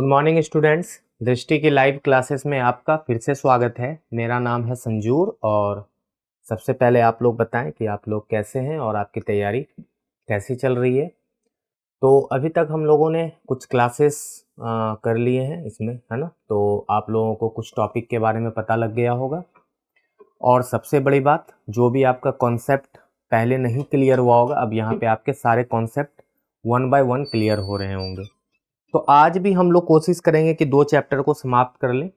Morning students, दृष्टि की live classes में आपका फिर से स्वागत है। मेरा नाम है संजूर और सबसे पहले आप लोग बताएं कि आप लोग कैसे हैं और आपकी तैयारी कैसी चल रही है। तो अभी तक हम लोगों ने कुछ क्लासेस कर लिए हैं इसमें, है ना। तो आप लोगों को कुछ टॉपिक के बारे में पता लग गया होगा और सबसे बड़ी बात, जो भी आपका कॉन्सेप्ट पहले नहीं क्लियर हुआ होगा, अब यहाँ पे आपके सारे कॉन्सेप्ट 1 बाय 1 क्लियर हो रहे होंगे। तो आज भी हम लोग कोशिश करेंगे कि 2 चैप्टर को समाप्त कर लें,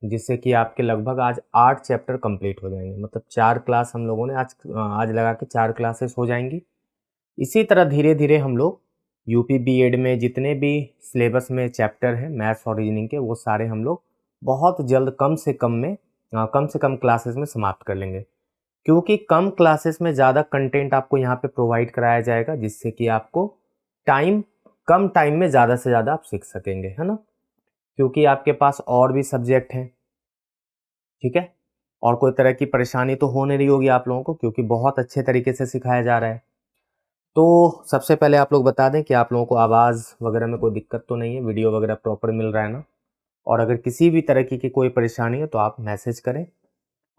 जिससे कि आपके लगभग आज 8 चैप्टर कंप्लीट हो जाएंगे। मतलब 4 क्लास हम लोगों ने आज लगा के 4 क्लासेस हो जाएंगी। इसी तरह धीरे धीरे हम लोग यूपी बीएड में जितने भी सिलेबस में चैप्टर हैं मैथ्स और रीजनिंग के, वो सारे हम लोग बहुत जल्द कम से कम क्लासेस में समाप्त कर लेंगे, क्योंकि कम क्लासेस में ज़्यादा कंटेंट आपको यहाँ पे प्रोवाइड कराया जाएगा, जिससे कि आपको कम टाइम में ज़्यादा से ज़्यादा आप सीख सकेंगे, है ना। क्योंकि आपके पास और भी सब्जेक्ट हैं, ठीक है, और कोई तरह की परेशानी तो हो नहीं रही होगी आप लोगों को, क्योंकि बहुत अच्छे तरीके से सिखाया जा रहा है। तो सबसे पहले आप लोग बता दें कि आप लोगों को आवाज़ वगैरह में कोई दिक्कत तो नहीं है, वीडियो वगैरह प्रॉपर मिल रहा है ना। और अगर किसी भी तरह की कोई परेशानी है तो आप मैसेज करें।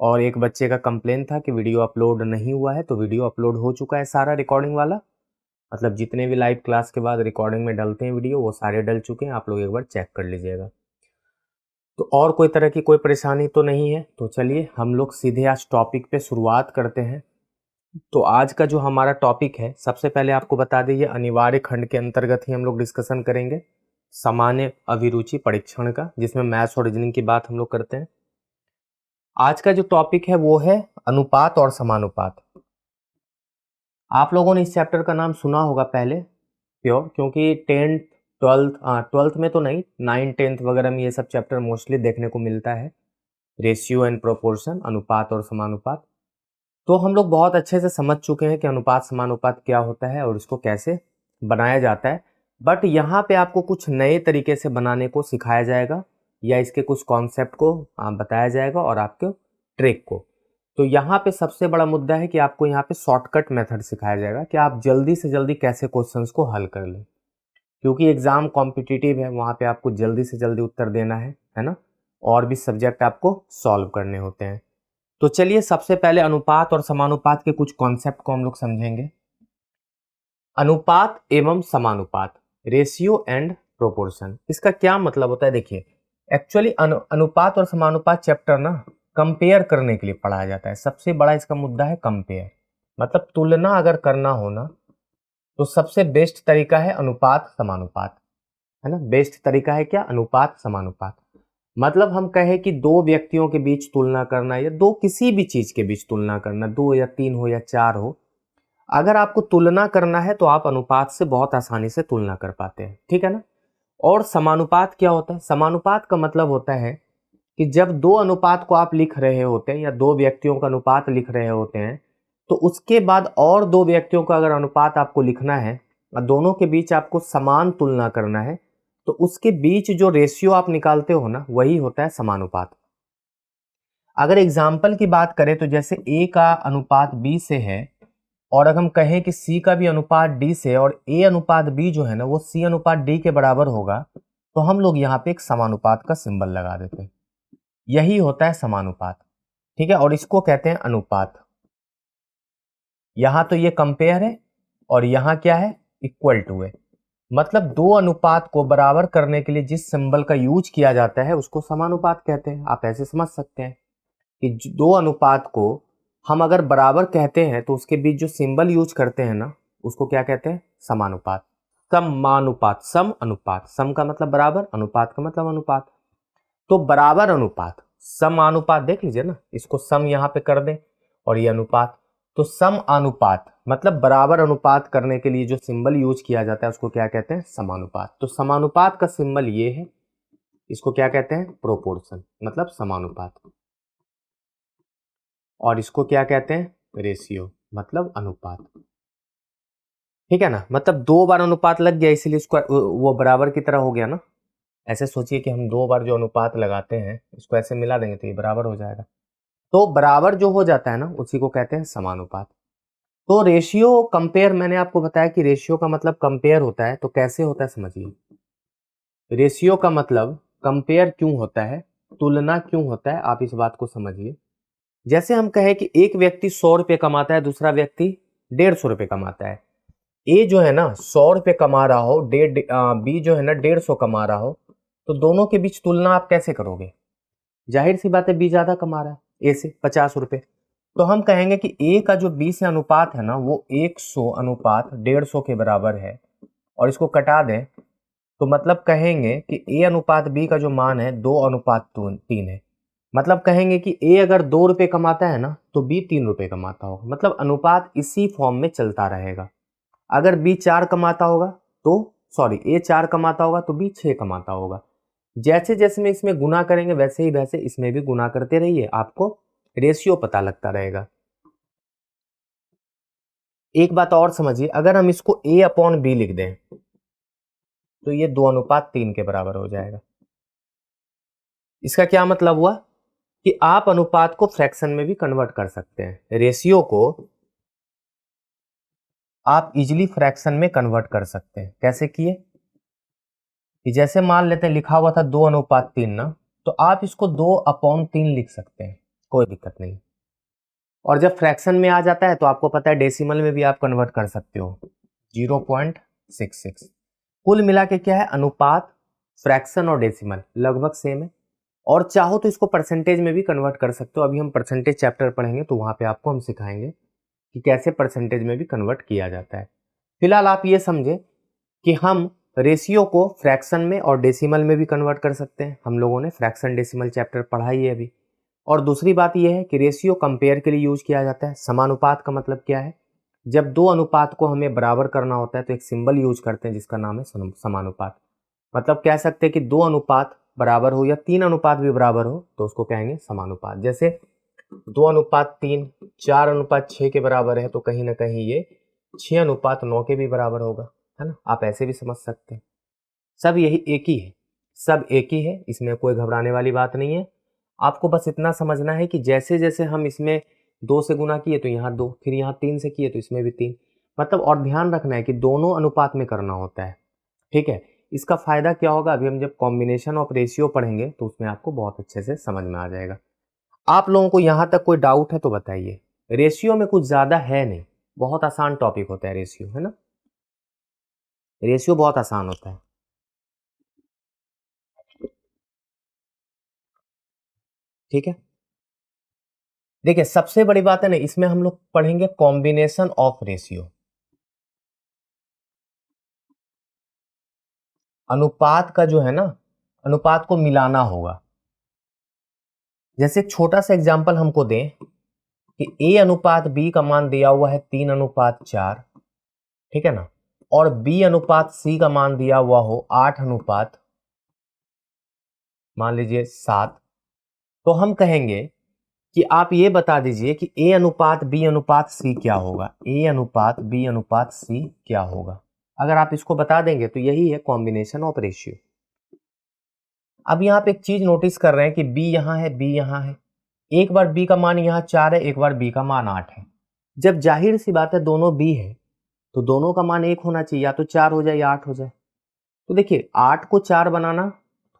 और एक बच्चे का कंप्लेन था कि वीडियो अपलोड नहीं हुआ है, तो वीडियो अपलोड हो चुका है सारा, रिकॉर्डिंग वाला। मतलब जितने भी लाइव क्लास के बाद रिकॉर्डिंग में डलते हैं वीडियो, वो सारे डल चुके हैं, आप लोग एक बार चेक कर लीजिएगा। तो और कोई तरह की कोई परेशानी तो नहीं है। तो चलिए हम लोग सीधे आज टॉपिक पे शुरुआत करते हैं। तो आज का जो हमारा टॉपिक है, सबसे पहले आपको बता दें, ये अनिवार्य खंड के अंतर्गत ही हम लोग डिस्कशन करेंगे सामान्य अभिरुचि परीक्षण का, जिसमें मैथ्स और रीजनिंग की बात हम लोग करते हैं। आज का जो टॉपिक है वो है अनुपात और समानुपात। आप लोगों ने इस चैप्टर का नाम सुना होगा पहले प्योर, क्योंकि 10th 12th में तो नहीं, 9th 10th वगैरह में ये सब चैप्टर मोस्टली देखने को मिलता है, रेशियो एंड प्रोपोर्शन, अनुपात और समानुपात। तो हम लोग बहुत अच्छे से समझ चुके हैं कि अनुपात समानुपात क्या होता है और इसको कैसे बनाया जाता है। बट यहाँ पे आपको कुछ नए तरीके से बनाने को सिखाया जाएगा, या इसके कुछ कॉन्सेप्ट को बताया जाएगा और आपके ट्रिक को। तो यहाँ पे सबसे बड़ा मुद्दा है कि आपको यहाँ पे शॉर्टकट मेथड सिखाया जाएगा कि आप जल्दी से जल्दी कैसे क्वेश्चंस को हल कर लें, क्योंकि एग्जाम कॉम्पिटिटिव है, वहाँ पे आपको जल्दी से जल्दी उत्तर देना है ना। और भी सब्जेक्ट आपको सॉल्व करने होते हैं। तो चलिए सबसे पहले अनुपात और समानुपात के कुछ कॉन्सेप्ट को हम लोग समझेंगे। अनुपात एवं समानुपात, रेशियो एंड प्रोपोर्शन, इसका क्या मतलब होता है? देखिए, एक्चुअली अनुपात और समानुपात चैप्टर ना कंपेयर करने के लिए पढ़ाया जाता है। सबसे बड़ा इसका मुद्दा है कंपेयर, मतलब तुलना अगर करना हो ना, तो सबसे बेस्ट तरीका है अनुपात समानुपात, है ना। बेस्ट तरीका है क्या? अनुपात समानुपात। मतलब हम कहें कि दो व्यक्तियों के बीच तुलना करना, या दो किसी भी चीज के बीच तुलना करना, 2 या 3 हो या 4 हो, अगर आपको तुलना करना है तो आप अनुपात से बहुत आसानी से तुलना कर पाते हैं, ठीक है ना। और समानुपात क्या होता है? समानुपात का मतलब होता है कि जब दो अनुपात को आप लिख रहे होते हैं, या दो व्यक्तियों का अनुपात लिख रहे होते हैं, तो उसके बाद और दो व्यक्तियों का अगर अनुपात आपको लिखना है और दोनों के बीच आपको समान तुलना करना है, तो उसके बीच जो रेशियो आप निकालते हो ना, वही होता है समानुपात। अगर एग्जाम्पल की बात करें तो जैसे A का अनुपात B से है, और अगर हम कहें कि C का भी अनुपात D से, और A अनुपात B जो है ना वो C अनुपात D के बराबर होगा, तो हम लोग यहाँ पे एक समानुपात का सिंबल लगा देते हैं। यही होता है समानुपात, ठीक है। और इसको कहते हैं अनुपात। यहां तो ये कंपेयर है और यहां क्या है? इक्वल टू है। मतलब दो अनुपात को बराबर करने के लिए जिस सिंबल का यूज किया जाता है उसको समानुपात कहते हैं। आप ऐसे समझ सकते हैं कि दो अनुपात को हम अगर बराबर कहते हैं तो उसके बीच जो सिंबल यूज करते हैं ना, उसको क्या कहते हैं? समानुपात। समानुपात, सम अनुपात, सम का मतलब बराबर, अनुपात का मतलब अनुपात। तो बराबर अनुपात, समानुपात, देख लीजिए ना, इसको सम यहां पे कर दें और ये अनुपात, तो सम अनुपात मतलब बराबर अनुपात करने के लिए जो सिंबल यूज किया जाता है उसको क्या कहते हैं? समानुपात। तो समानुपात का सिंबल ये है, इसको क्या कहते हैं? प्रोपोर्शन, मतलब समानुपात। और इसको क्या कहते हैं? रेशियो, मतलब अनुपात, ठीक है ना। मतलब 2 बार अनुपात लग गया, इसीलिए इसको वो बराबर की तरह हो गया ना। ऐसे सोचिए कि हम 2 बार जो अनुपात लगाते हैं इसको ऐसे मिला देंगे तो ये बराबर हो जाएगा। तो बराबर जो हो जाता है ना, उसी को कहते हैं समानुपात। तो रेशियो कंपेयर, मैंने आपको बताया कि रेशियो का मतलब कंपेयर होता है, तो कैसे होता है समझिए। रेशियो का मतलब कंपेयर क्यों होता है, तुलना क्यों होता है, आप इस बात को समझिए। जैसे हम कहें कि एक व्यक्ति 100 रुपये कमाता है, दूसरा व्यक्ति 150 रुपये कमाता है। ए जो है ना 100 रुपये कमा रहा हो, बी जो है ना 150 कमा रहा हो, तो दोनों के बीच तुलना आप कैसे करोगे? जाहिर सी बात है बी ज्यादा कमा रहा है ए से 50 रुपये। तो हम कहेंगे कि ए का जो बी से अनुपात है ना वो 100 अनुपात 150 के बराबर है, और इसको कटा दें तो मतलब कहेंगे कि ए अनुपात बी का जो मान है 2:3 है। मतलब कहेंगे कि ए अगर 2 रुपये कमाता है ना तो बी 3 रुपये कमाता होगा। मतलब अनुपात इसी फॉर्म में चलता रहेगा। अगर बी 4 कमाता होगा तो ए 4 कमाता होगा तो बी 6 कमाता होगा। जैसे जैसे में इसमें गुना करेंगे वैसे ही वैसे इसमें भी गुना करते रहिए, आपको रेशियो पता लगता रहेगा। एक बात और समझिए, अगर हम इसको ए अपॉन बी लिख दें तो ये 2:3 के बराबर हो जाएगा। इसका क्या मतलब हुआ कि आप अनुपात को फ्रैक्शन में भी कन्वर्ट कर सकते हैं। रेशियो को आप इजीली फ्रैक्शन में कन्वर्ट कर सकते हैं। कैसे किए कि जैसे मान लेते हैं लिखा हुआ था 2:3 ना, तो आप इसको 2/3 लिख सकते हैं, कोई दिक्कत नहीं। और जब फ्रैक्शन में आ जाता है तो आपको पता है डेसिमल में भी आप कन्वर्ट कर सकते हो, 0.66। कुल मिला के क्या है, अनुपात, फ्रैक्शन और डेसिमल लगभग सेम है। और चाहो तो इसको परसेंटेज में भी कन्वर्ट कर सकते हो। अभी हम परसेंटेज चैप्टर पढ़ेंगे तो वहां पे आपको हम सिखाएंगे कि कैसे परसेंटेज में भी कन्वर्ट किया जाता है। फिलहाल आप ये समझे कि हम रेशियो को फ्रैक्शन में और डेसिमल में भी कन्वर्ट कर सकते हैं। हम लोगों ने फ्रैक्शन डेसिमल चैप्टर पढ़ा ही है अभी। और दूसरी बात यह है कि रेशियो कंपेयर के लिए यूज किया जाता है। समानुपात का मतलब क्या है, जब दो अनुपात को हमें बराबर करना होता है तो एक सिंबल यूज करते हैं जिसका नाम है समानुपात। मतलब कह सकते हैं कि 2 अनुपात बराबर हो या 3 अनुपात भी बराबर हो तो उसको कहेंगे समानुपात। जैसे 2:3 4:6 के बराबर है तो कहीं ना कहीं ये 6:9 के भी बराबर होगा, है ना। आप ऐसे भी समझ सकते हैं। सब यही एक ही है, सब एक ही है, इसमें कोई घबराने वाली बात नहीं है। आपको बस इतना समझना है कि जैसे जैसे हम इसमें 2 से गुना किए तो यहाँ 2, फिर यहाँ 3 से किए तो इसमें भी 3, मतलब। और ध्यान रखना है कि दोनों अनुपात में करना होता है, ठीक है। इसका फायदा क्या होगा, अभी हम जब कॉम्बिनेशन ऑफ रेशियो पढ़ेंगे तो उसमें आपको बहुत अच्छे से समझ में आ जाएगा। आप लोगों को यहाँ तक कोई डाउट है तो बताइए। रेशियो में कुछ ज्यादा है नहीं, बहुत आसान टॉपिक होता है रेशियो, है ना। रेशियो बहुत आसान होता है, ठीक है। देखिए सबसे बड़ी बात है ना, इसमें हम लोग पढ़ेंगे कॉम्बिनेशन ऑफ रेशियो। अनुपात का जो है ना, अनुपात को मिलाना होगा। जैसे एक छोटा सा एग्जांपल हमको दें कि ए अनुपात बी का मान दिया हुआ है 3:4, ठीक है ना, और बी अनुपात सी का मान दिया हुआ हो 8 मान लीजिए 7, तो हम कहेंगे कि आप ये बता दीजिए कि ए अनुपात बी अनुपात सी क्या होगा। ए अनुपात बी अनुपात सी क्या होगा। अगर आप इसको बता देंगे तो यही है कॉम्बिनेशन ऑफ रेशियो। अब यहाँ पे एक चीज नोटिस कर रहे हैं कि बी यहाँ है, बी यहाँ है। एक बार बी का मान यहाँ 4 है, एक बार बी का मान 8 है। जब जाहिर सी बात है दोनों बी है तो दोनों का मान 1 होना चाहिए, या तो 4 हो जाए या 8 हो जाए। तो देखिए 8 को 4 बनाना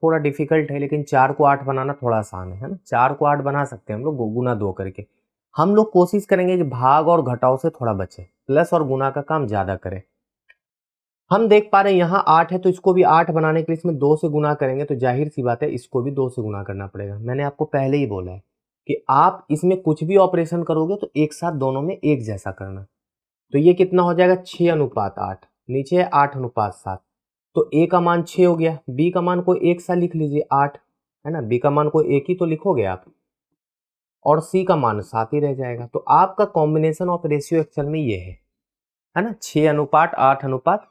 थोड़ा डिफिकल्ट है, लेकिन 4 को 8 बनाना थोड़ा आसान है ना। 4 को 8 बना सकते हैं हम लोग गुना 2 करके। हम लोग कोशिश करेंगे कि भाग और घटाव से थोड़ा बचे, प्लस और गुना का काम ज्यादा करें। हम देख पा रहे हैं यहाँ 8 है तो इसको भी 8 बनाने के लिए इसमें 2 से गुना करेंगे, तो जाहिर सी बात है इसको भी 2 से गुना करना पड़ेगा। मैंने आपको पहले ही बोला है कि आप इसमें कुछ भी ऑपरेशन करोगे तो एक साथ दोनों में एक जैसा करना। तो ये कितना हो जाएगा, 6:8, नीचे है 8:7। तो ए का मान 6 हो गया, बी का मान को एक सा लिख लीजिए 8, है ना। बी का मान को एक ही तो लिखोगे आप, और सी का मान 7 ही रह जाएगा। तो आपका कॉम्बिनेशन ऑफ रेशियो एक्चुअल में ये है ना, 6:8:7।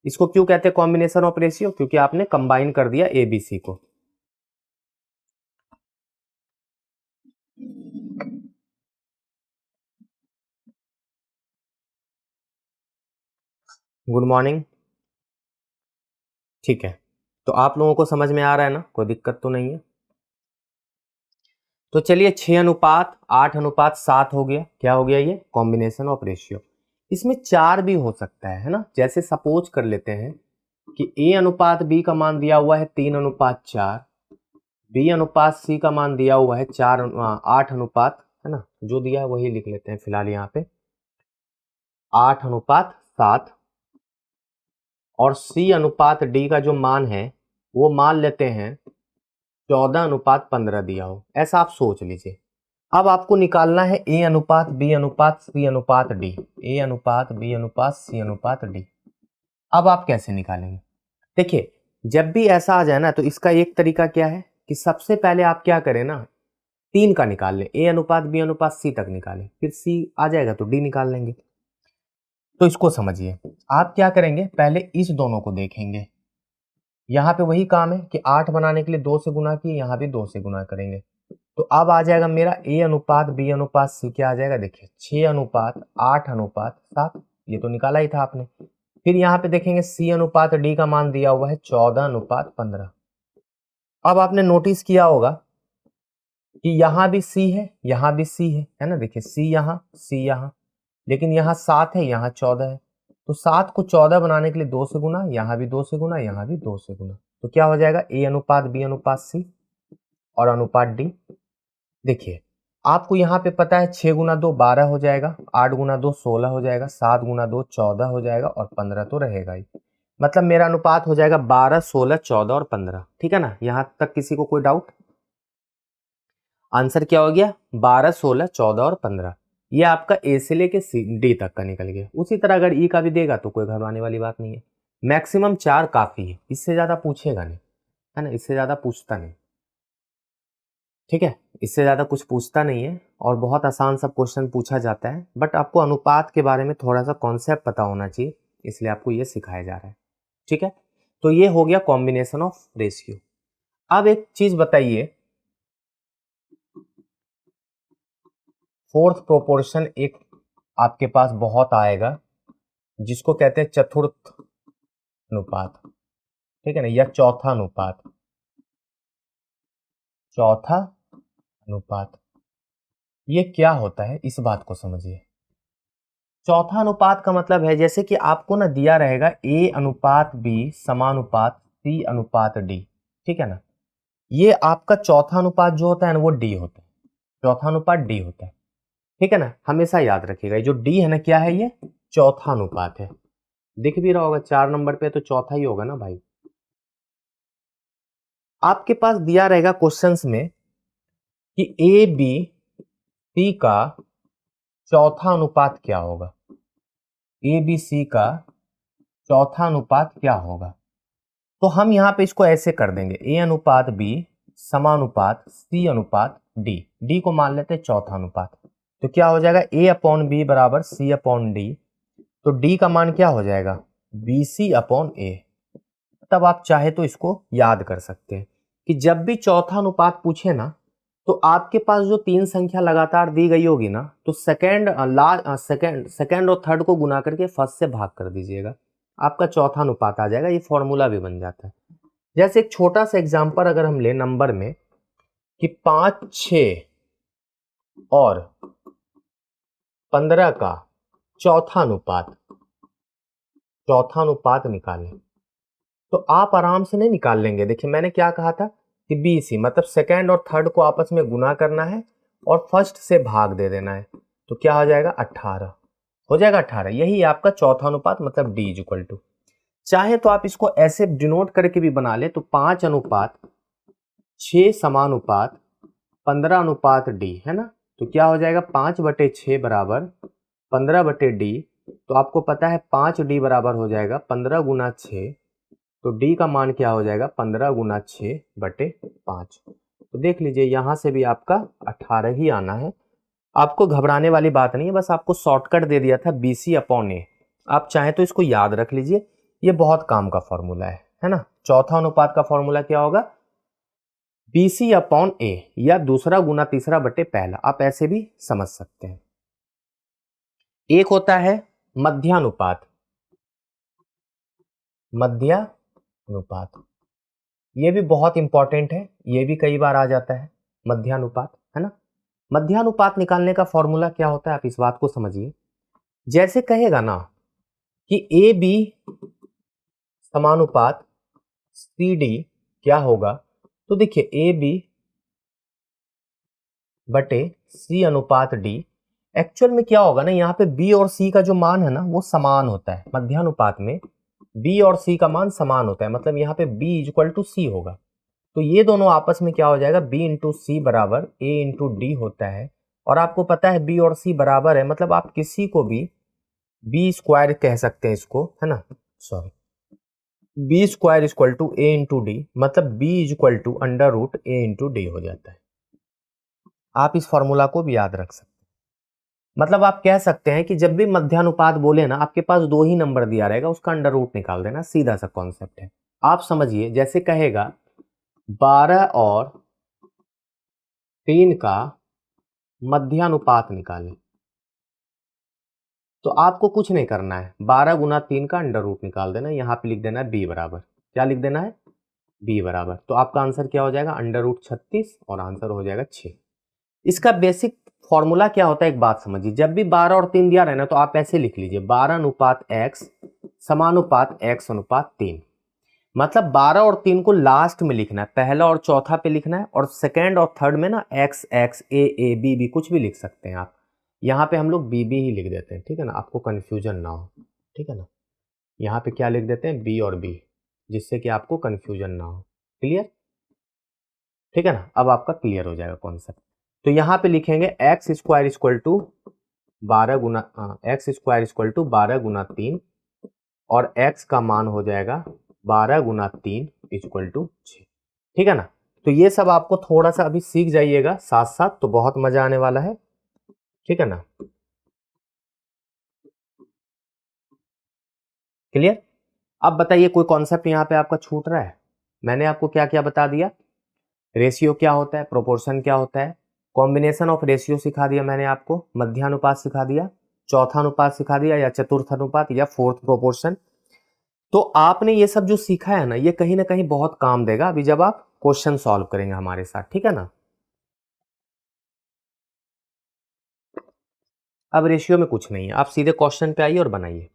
इसको क्यों कहते हैं कॉम्बिनेशन ऑफ रेशियो, क्योंकि आपने कंबाइन कर दिया ए बी सी को। गुड मॉर्निंग, ठीक है। तो आप लोगों को समझ में आ रहा है ना, कोई दिक्कत तो नहीं है। तो चलिए 6:8:7 हो गया। क्या हो गया, ये कॉम्बिनेशन ऑफ रेशियो। इसमें 4 भी हो सकता है ना। जैसे सपोज कर लेते हैं कि ए अनुपात बी का मान दिया हुआ है 3:4, बी अनुपात सी का मान दिया हुआ है 8 अनुपात, है ना, जो दिया है वही लिख लेते हैं फिलहाल यहाँ पे 8:7, और सी अनुपात डी का जो मान है वो मान लेते हैं 14:15 दिया हो, ऐसा आप सोच लीजिए। अब आपको निकालना है ए अनुपात बी अनुपात सी अनुपात डी, ए अनुपात बी अनुपात सी अनुपात डी। अब आप कैसे निकालेंगे? देखिए, जब भी ऐसा आ जाए ना तो इसका एक तरीका क्या है कि सबसे पहले आप क्या करें ना, 3 का निकाल लें, ए अनुपात बी अनुपात सी तक निकालें, फिर सी आ जाएगा तो डी निकाल लेंगे। तो इसको समझिए, आप क्या करेंगे, पहले इस दोनों को देखेंगे। यहाँ पे वही काम है कि 8 बनाने के लिए 2 से गुना किए, यहाँ भी 2 से गुना करेंगे। तो अब आ जाएगा मेरा ए अनुपात बी अनुपात सी क्या आ जाएगा, देखिए 6:8:7, ये तो निकाला ही था आपने। फिर यहाँ पे देखेंगे सी अनुपात डी का मान दिया हुआ है 14:15। अब आपने नोटिस किया होगा कि यहाँ भी सी है, यहाँ भी सी है ना, देखिए सी यहाँ, लेकिन यहाँ 7 है, यहाँ 14 है। तो 7 को 14 बनाने के लिए 2 से गुना, यहाँ भी 2 से गुना, यहाँ भी 2 से गुना, तो क्या हो जाएगा ए अनुपात बी अनुपात सी और अनुपात डी। देखिए, आपको यहाँ पे पता है 6 गुना 2 12 हो जाएगा, 8 गुना 2 16 हो जाएगा, 7 गुना 2 14 हो जाएगा और 15 तो रहेगा ही। मतलब मेरा अनुपात हो जाएगा 12 16 14 और 15। ठीक है ना, यहाँ तक किसी को कोई डाउट? आंसर क्या हो गया, 12 16 14 और 15। ये आपका ए से लेके डी तक का निकल गया। उसी तरह अगर ई का भी देगा तो कोई घबराने वाली बात नहीं है। मैक्सिमम 4 काफी है, इससे ज्यादा पूछेगा नहीं, है ना, इससे ज्यादा पूछता नहीं। ठीक है, इससे ज़्यादा कुछ पूछता नहीं है और बहुत आसान सा क्वेश्चन पूछा जाता है, बट आपको अनुपात के बारे में थोड़ा सा कॉन्सेप्ट पता होना चाहिए, इसलिए आपको ये सिखाया जा रहा है। ठीक है, तो ये हो गया कॉम्बिनेशन ऑफ रेशियो। अब एक चीज बताइए, फोर्थ प्रोपोर्शन एक आपके पास बहुत आएगा जिसको कहते हैं चतुर्थ अनुपात, ठीक है ना, या चौथा अनुपात, चौथा अनुपात। ये क्या होता है इस बात को समझिए। चौथा अनुपात का मतलब है जैसे कि आपको ना दिया रहेगा ए अनुपात बी समानुपात सी अनुपात डी, ठीक है ना, ये आपका चौथा अनुपात जो होता है ना वो डी होता है, चौथा अनुपात डी होता है। ठीक है ना, हमेशा याद रखिएगा ये जो डी है ना क्या है, ये चौथा अनुपात है। दिख भी रहा होगा 4 नंबर पे, तो चौथा ही होगा ना भाई। आपके पास दिया रहेगा क्वेश्चंस में कि ए बी सी का चौथा अनुपात क्या होगा, ए बी सी का चौथा अनुपात क्या होगा। तो हम यहां पे इसको ऐसे कर देंगे, ए अनुपात बी समानुपात सी अनुपात डी, डी को मान लेते हैं चौथा अनुपात। तो क्या हो जाएगा, ए अपॉन बी बराबर सी अपॉन डी, तो डी का मान क्या हो जाएगा, बी सी अपॉन ए। तब आप चाहे तो इसको याद कर सकते हैं कि जब भी चौथा अनुपात पूछे ना, तो आपके पास जो 3 संख्या लगातार दी गई होगी ना, तो सेकंड और थर्ड को गुना करके फर्स्ट से भाग कर दीजिएगा, आपका चौथा अनुपात आ जाएगा। ये फॉर्मूला भी बन जाता है। जैसे एक छोटा सा एग्जांपल अगर हम ले नंबर में कि 5 6 और 15 का चौथा अनुपात निकालें, तो आप आराम से नहीं निकाल लेंगे। देखिए मैंने क्या कहा था कि बी सी मतलब सेकंड और थर्ड को आपस में गुना करना है और फर्स्ट से भाग दे देना है, तो क्या हो जाएगा 18, हो जाएगा 18। यही आपका चौथा अनुपात मतलब डी इज इक्वल टू। चाहे तो आप इसको ऐसे डिनोट करके भी बना ले, तो 5 अनुपात 6 समानुपात 15 अनुपात डी, है ना, तो क्या हो जाएगा 5/6 बराबर 15/डी। तो आपको पता है 5D बराबर हो जाएगा 15 गुना 6, तो D का मान क्या हो जाएगा 15 गुना 6/5। तो देख लीजिए यहां से भी आपका 18 ही आना है। आपको घबराने वाली बात नहीं है, बस आपको शॉर्टकट दे दिया था BC अपॉन ए। आप चाहें तो इसको याद रख लीजिए, ये बहुत काम का फॉर्मूला है ना। चौथा अनुपात का फॉर्मूला क्या होगा, BC अपॉन ए, या दूसरा गुना तीसरा बटे पहला, आप ऐसे भी समझ सकते हैं। एक होता है मध्यानुपात, मध्यानुपात ये भी बहुत इंपॉर्टेंट है, ये भी कई बार आ जाता है मध्यानुपात, है ना। मध्यानुपात निकालने का फॉर्मूला क्या होता है, आप इस बात को समझिए। जैसे कहेगा ना कि ए बी समानुपात सी डी क्या होगा, तो देखिए ए बी बटे सी अनुपात डी। एक्चुअल में क्या होगा ना, यहाँ पे बी और सी का जो मान है ना वो समान होता है। मध्यानुपात में बी और सी का मान समान होता है, मतलब यहाँ पे बी इक्वल टू सी होगा। तो ये दोनों आपस में क्या हो जाएगा, बी इंटू सी बराबर ए इंटू डी होता है। और आपको पता है बी और सी बराबर है, मतलब आप किसी को भी बी स्क्वायर कह सकते हैं इसको, है ना, sorry, B square equal to A into D, मतलब B equal to under root A into D हो जाता है। आप इस फॉर्मूला को भी याद रख सकते हैं। मतलब आप कह सकते हैं कि जब भी मध्यानुपात बोले ना, आपके पास दो ही नंबर दिया रहेगा, उसका अंडर रूट निकाल देना, सीधा सा कॉन्सेप्ट है। आप समझिए, जैसे कहेगा 12 और 3 का मध्यानुपात निकालें, तो आपको कुछ नहीं करना है, 12 गुना 3 का अंडर रूट निकाल देना, यहाँ पे लिख देना है बी बराबर, क्या लिख देना है, बी बराबर। तो आपका आंसर क्या हो जाएगा, अंडर रूट 36, और आंसर हो जाएगा 6। इसका बेसिक फॉर्मूला क्या होता है, एक बात समझिए, जब भी 12 और 3 दिया रहे ना, तो आप ऐसे लिख लीजिए 12 अनुपात x समानुपात x अनुपात 3। मतलब 12 और 3 को लास्ट में लिखना है, पहला और चौथा पे लिखना है, और सेकेंड और थर्ड में ना x x a b b कुछ भी लिख सकते हैं आप। यहाँ पे हम लोग b b ही लिख देते हैं, ठीक है ना, आपको कन्फ्यूजन ना हो, ठीक है ना। यहाँ पे क्या लिख देते हैं, b और b, जिससे कि आपको कन्फ्यूजन ना हो। क्लियर, ठीक है ना, अब आपका क्लियर हो जाएगा कॉन्सेप्ट। तो यहाँ पे लिखेंगे एक्स स्क्वायर इक्वल टू 12 गुना एक्स स्क्वायर इक्वल टू 12 गुना 3, और x का मान हो जाएगा 12 गुना 3 इक्वल टू 6, ठीक है ना। तो ये सब आपको थोड़ा सा अभी सीख जाइएगा साथ साथ, तो बहुत मजा आने वाला है, ठीक है ना। क्लियर। अब बताइए कोई कॉन्सेप्ट यहाँ पे आपका छूट रहा है। मैंने आपको क्या क्या बता दिया, रेशियो क्या होता है, प्रोपोर्शन क्या होता है, कॉम्बिनेशन ऑफ रेशियो सिखा दिया मैंने आपको, मध्यानुपात सिखा दिया, चौथा अनुपात सिखा दिया, या चतुर्थ अनुपात, या फोर्थ प्रोपोर्शन। तो आपने ये सब जो सीखा है ना, ये कहीं ना कहीं बहुत काम देगा अभी जब आप क्वेश्चन सॉल्व करेंगे हमारे साथ, ठीक है ना। अब रेशियो में कुछ नहीं है, आप सीधे क्वेश्चन पे आइए और बनाइए।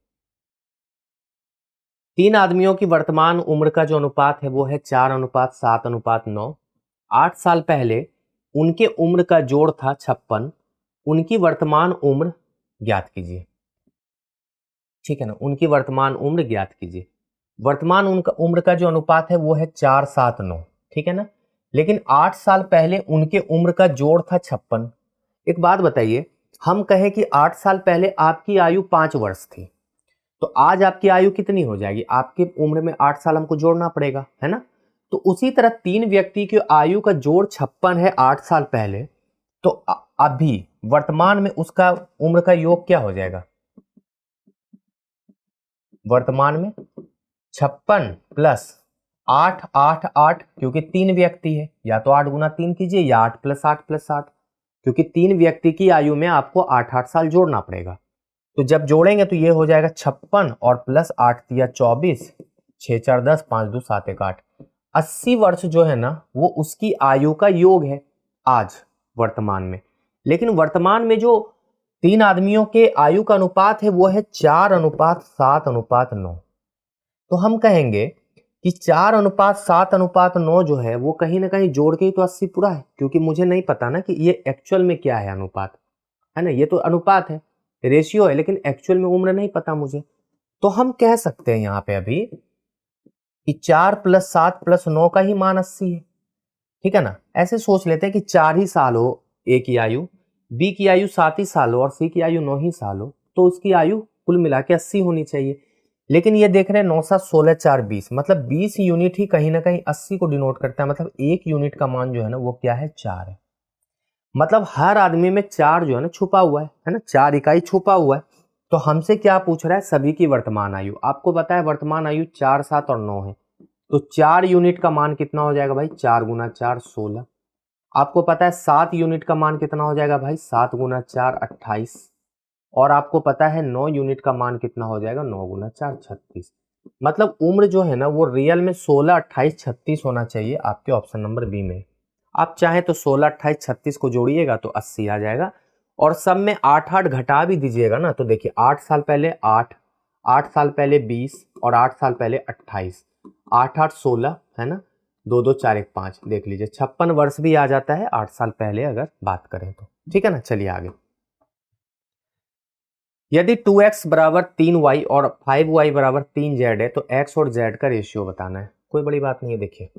3 आदमियों की वर्तमान उम्र का जो अनुपात है वो है 4 अनुपात 7 अनुपात 9। 8 साल पहले उनके उम्र का जोड़ था 56। उनकी वर्तमान उम्र ज्ञात कीजिए, ठीक है ना, उनकी वर्तमान उम्र ज्ञात कीजिए। वर्तमान उनका उम्र का जो अनुपात है वो है 4 7 9, ठीक है ना। लेकिन 8 साल पहले उनके उम्र का जोड़ था 56। एक बात बताइए, हम कहें कि 8 साल पहले आपकी आयु 5 वर्ष थी, तो आज आपकी आयु कितनी हो जाएगी, आपकी उम्र में 8 साल हमको जोड़ना पड़ेगा, है ना। तो उसी तरह 3 व्यक्ति की आयु का जोड़ 56 है 8 साल पहले, तो अभी वर्तमान में उसका उम्र का योग क्या हो जाएगा, वर्तमान में 56 प्लस 8 8 8, क्योंकि 3 व्यक्ति है, या तो 8 गुना 3 कीजिए, या 8 प्लस 8 प्लस 8, क्योंकि 3 व्यक्ति की आयु में आपको 8 8 साल जोड़ना पड़ेगा। तो जब जोड़ेंगे तो ये हो जाएगा 56 और प्लस 8 दिया 24, 6 4 10, 5 2 7 1 8। 80 वर्ष जो है ना वो उसकी आयु का योग है आज वर्तमान में। लेकिन वर्तमान में जो 3 आदमियों के आयु का अनुपात है वो है 4 अनुपात 7 अनुपात 9। तो हम कहेंगे कि 4 अनुपात 7 अनुपात 9 जो है वो कहीं ना कहीं जोड़ के ही तो 80 पूरा है, क्योंकि मुझे नहीं पता ना कि ये एक्चुअल में क्या है अनुपात, है ना। ये तो अनुपात है, रेशियो है, लेकिन एक्चुअल में उम्र नहीं पता मुझे। तो हम कह सकते हैं यहाँ पे अभी कि 4 प्लस 7 प्लस 9 का ही मान 80 है, ठीक है ना। ऐसे सोच लेते हैं कि 4 ही साल हो ए की आयु, बी की आयु 7 ही साल हो, और सी की आयु 9 ही साल हो, तो उसकी आयु कुल मिला के 80 होनी चाहिए। लेकिन ये देख रहे हैं 9 7 16 4 20, मतलब 20 यूनिट ही कहीं ना कहीं 80 को डिनोट करता है, मतलब 1 यूनिट का मान जो है ना वो क्या है, 4 है। मतलब हर आदमी में 4 जो है ना छुपा हुआ है ना, 4 इकाई छुपा हुआ है। तो हमसे क्या पूछ रहा है, सभी की वर्तमान आयु। आपको पता है वर्तमान आयु 4 7 और 9 है, तो 4 यूनिट का मान कितना हो जाएगा भाई, 4 गुना 4 16। आपको पता है 7 यूनिट का मान कितना हो जाएगा भाई, 7 गुना 4 28। और आपको पता है 9 यूनिट का मान कितना हो जाएगा, 9 गुना 4 36। मतलब उम्र जो है ना वो रियल में 16 28 36 होना चाहिए आपके ऑप्शन नंबर बी में। आप चाहें तो 16 28 36 को जोड़िएगा तो 80 आ जाएगा, और सब में 8 8 घटा भी दीजिएगा ना, तो देखिए 8 साल पहले 8, 8 साल पहले 20 और 8 साल पहले 28, 8 8 16 है ना, 2 2 4 1 5, देख लीजिए 56 वर्ष भी आ जाता है 8 साल पहले अगर बात करें तो, ठीक है ना। चलिए आगे, यदि 2x बराबर 3y और 5y बराबर 3z है तो x और z का रेशियो बताना है। कोई बड़ी बात नहीं है, देखिए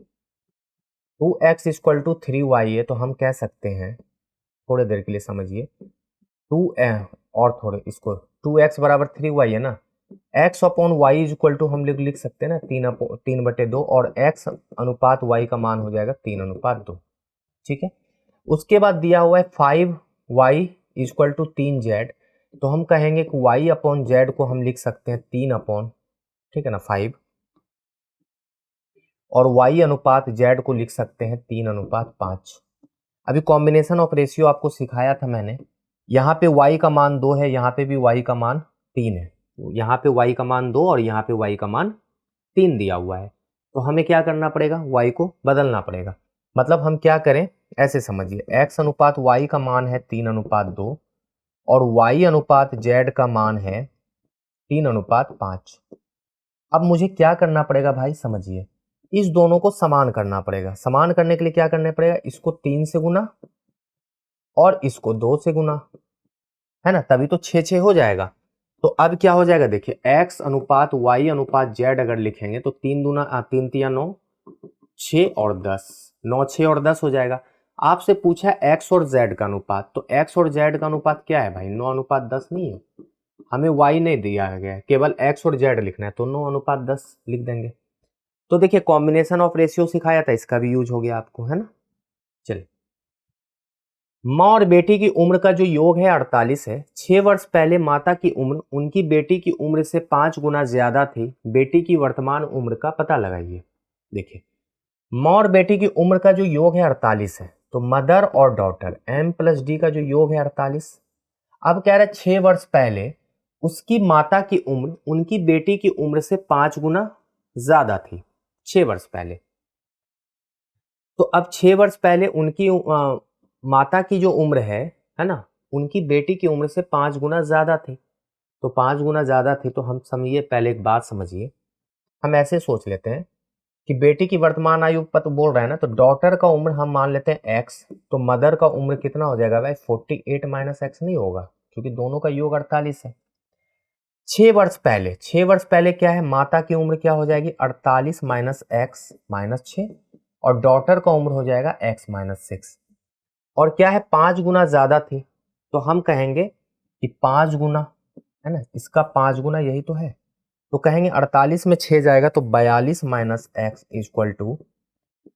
2x इक्वल टू 3y है तो हम कह सकते हैं, थोड़ी देर के लिए समझिए, 2 और थोड़े इसको 2x बराबर 3y है ना, x upon y is equal to हम लोग लिख सकते हैं ना 3/2 और x अनुपात y का मान हो जाएगा 3:2, ठीक है। उसके बाद दिया हुआ है 5y is equal to 3z, तो हम कहेंगे कि y अपॉन z को हम लिख सकते हैं 3 अपॉन, ठीक है ना, 5, और y अनुपात z को लिख सकते हैं 3:5। अभी कॉम्बिनेशन ऑफ रेशियो आपको सिखाया था मैंने, यहाँ पे y का मान 2 है, यहाँ पे भी y का मान 3 है, यहाँ पे y का मान 2 और यहाँ पे y का मान 3 दिया हुआ है, तो हमें क्या करना पड़ेगा, y को बदलना पड़ेगा। मतलब हम क्या करें, ऐसे समझिए, x अनुपात y का मान है 3:2 और y अनुपात z का मान है 3:5। अब मुझे क्या करना पड़ेगा भाई, समझिए, इस दोनों को समान करना पड़ेगा। समान करने के लिए क्या करना पड़ेगा, इसको 3 से गुना और इसको 2 से गुना, है ना, तभी तो 6 6 हो जाएगा। तो अब क्या हो जाएगा, देखिए x अनुपात y अनुपात z अगर लिखेंगे तो 3 दूना 3 तिया 9, 6 और 10, 9 6 और 10 हो जाएगा। आपसे पूछा है x और z का अनुपात, तो x और z का अनुपात क्या है भाई, 9:10 नहीं है, हमें y नहीं दिया गया है, केवल x और z लिखना है, तो 9:10 लिख देंगे। तो देखिए कॉम्बिनेशन ऑफ रेशियो सिखाया था, इसका भी यूज हो गया आपको, है ना। चलिए, माँ और बेटी की उम्र का जो योग है 48 है। 6 वर्ष पहले माता की उम्र उनकी बेटी की उम्र से 5 गुना ज्यादा थी, बेटी की वर्तमान उम्र का पता लगाइए। देखिए, माँ और बेटी की उम्र का जो योग है 48 है, तो मदर और डॉटर m प्लस डी का जो योग है 48। अब कह रहा है 6 वर्ष पहले उसकी माता की उम्र उनकी बेटी की उम्र से 5 गुना ज्यादा थी, 6 वर्ष पहले। तो अब 6 वर्ष पहले उनकी माता की जो उम्र है ना, उनकी बेटी की उम्र से 5 गुना ज्यादा थी, तो 5 गुना ज्यादा थी, तो हम समझिए, पहले एक बात समझिए, हम ऐसे सोच लेते हैं कि बेटी की वर्तमान आयु पता बोल रहा है ना, तो डॉटर का उम्र हम मान लेते हैं x, तो मदर का उम्र कितना हो जाएगा भाई, 48 माइनस एक्स नहीं होगा, क्योंकि दोनों का योग 48 है। 6 वर्ष पहले, 6 वर्ष पहले क्या है, माता की उम्र क्या हो जाएगी, 48 माइनस एक्स माइनस 6, और डॉटर का उम्र हो जाएगा x माइनस 6, और क्या है, 5 गुना ज्यादा थी, तो हम कहेंगे कि 5 गुना, है ना, इसका 5 गुना यही तो है, तो कहेंगे 48 में 6 जाएगा तो 42 minus x equal to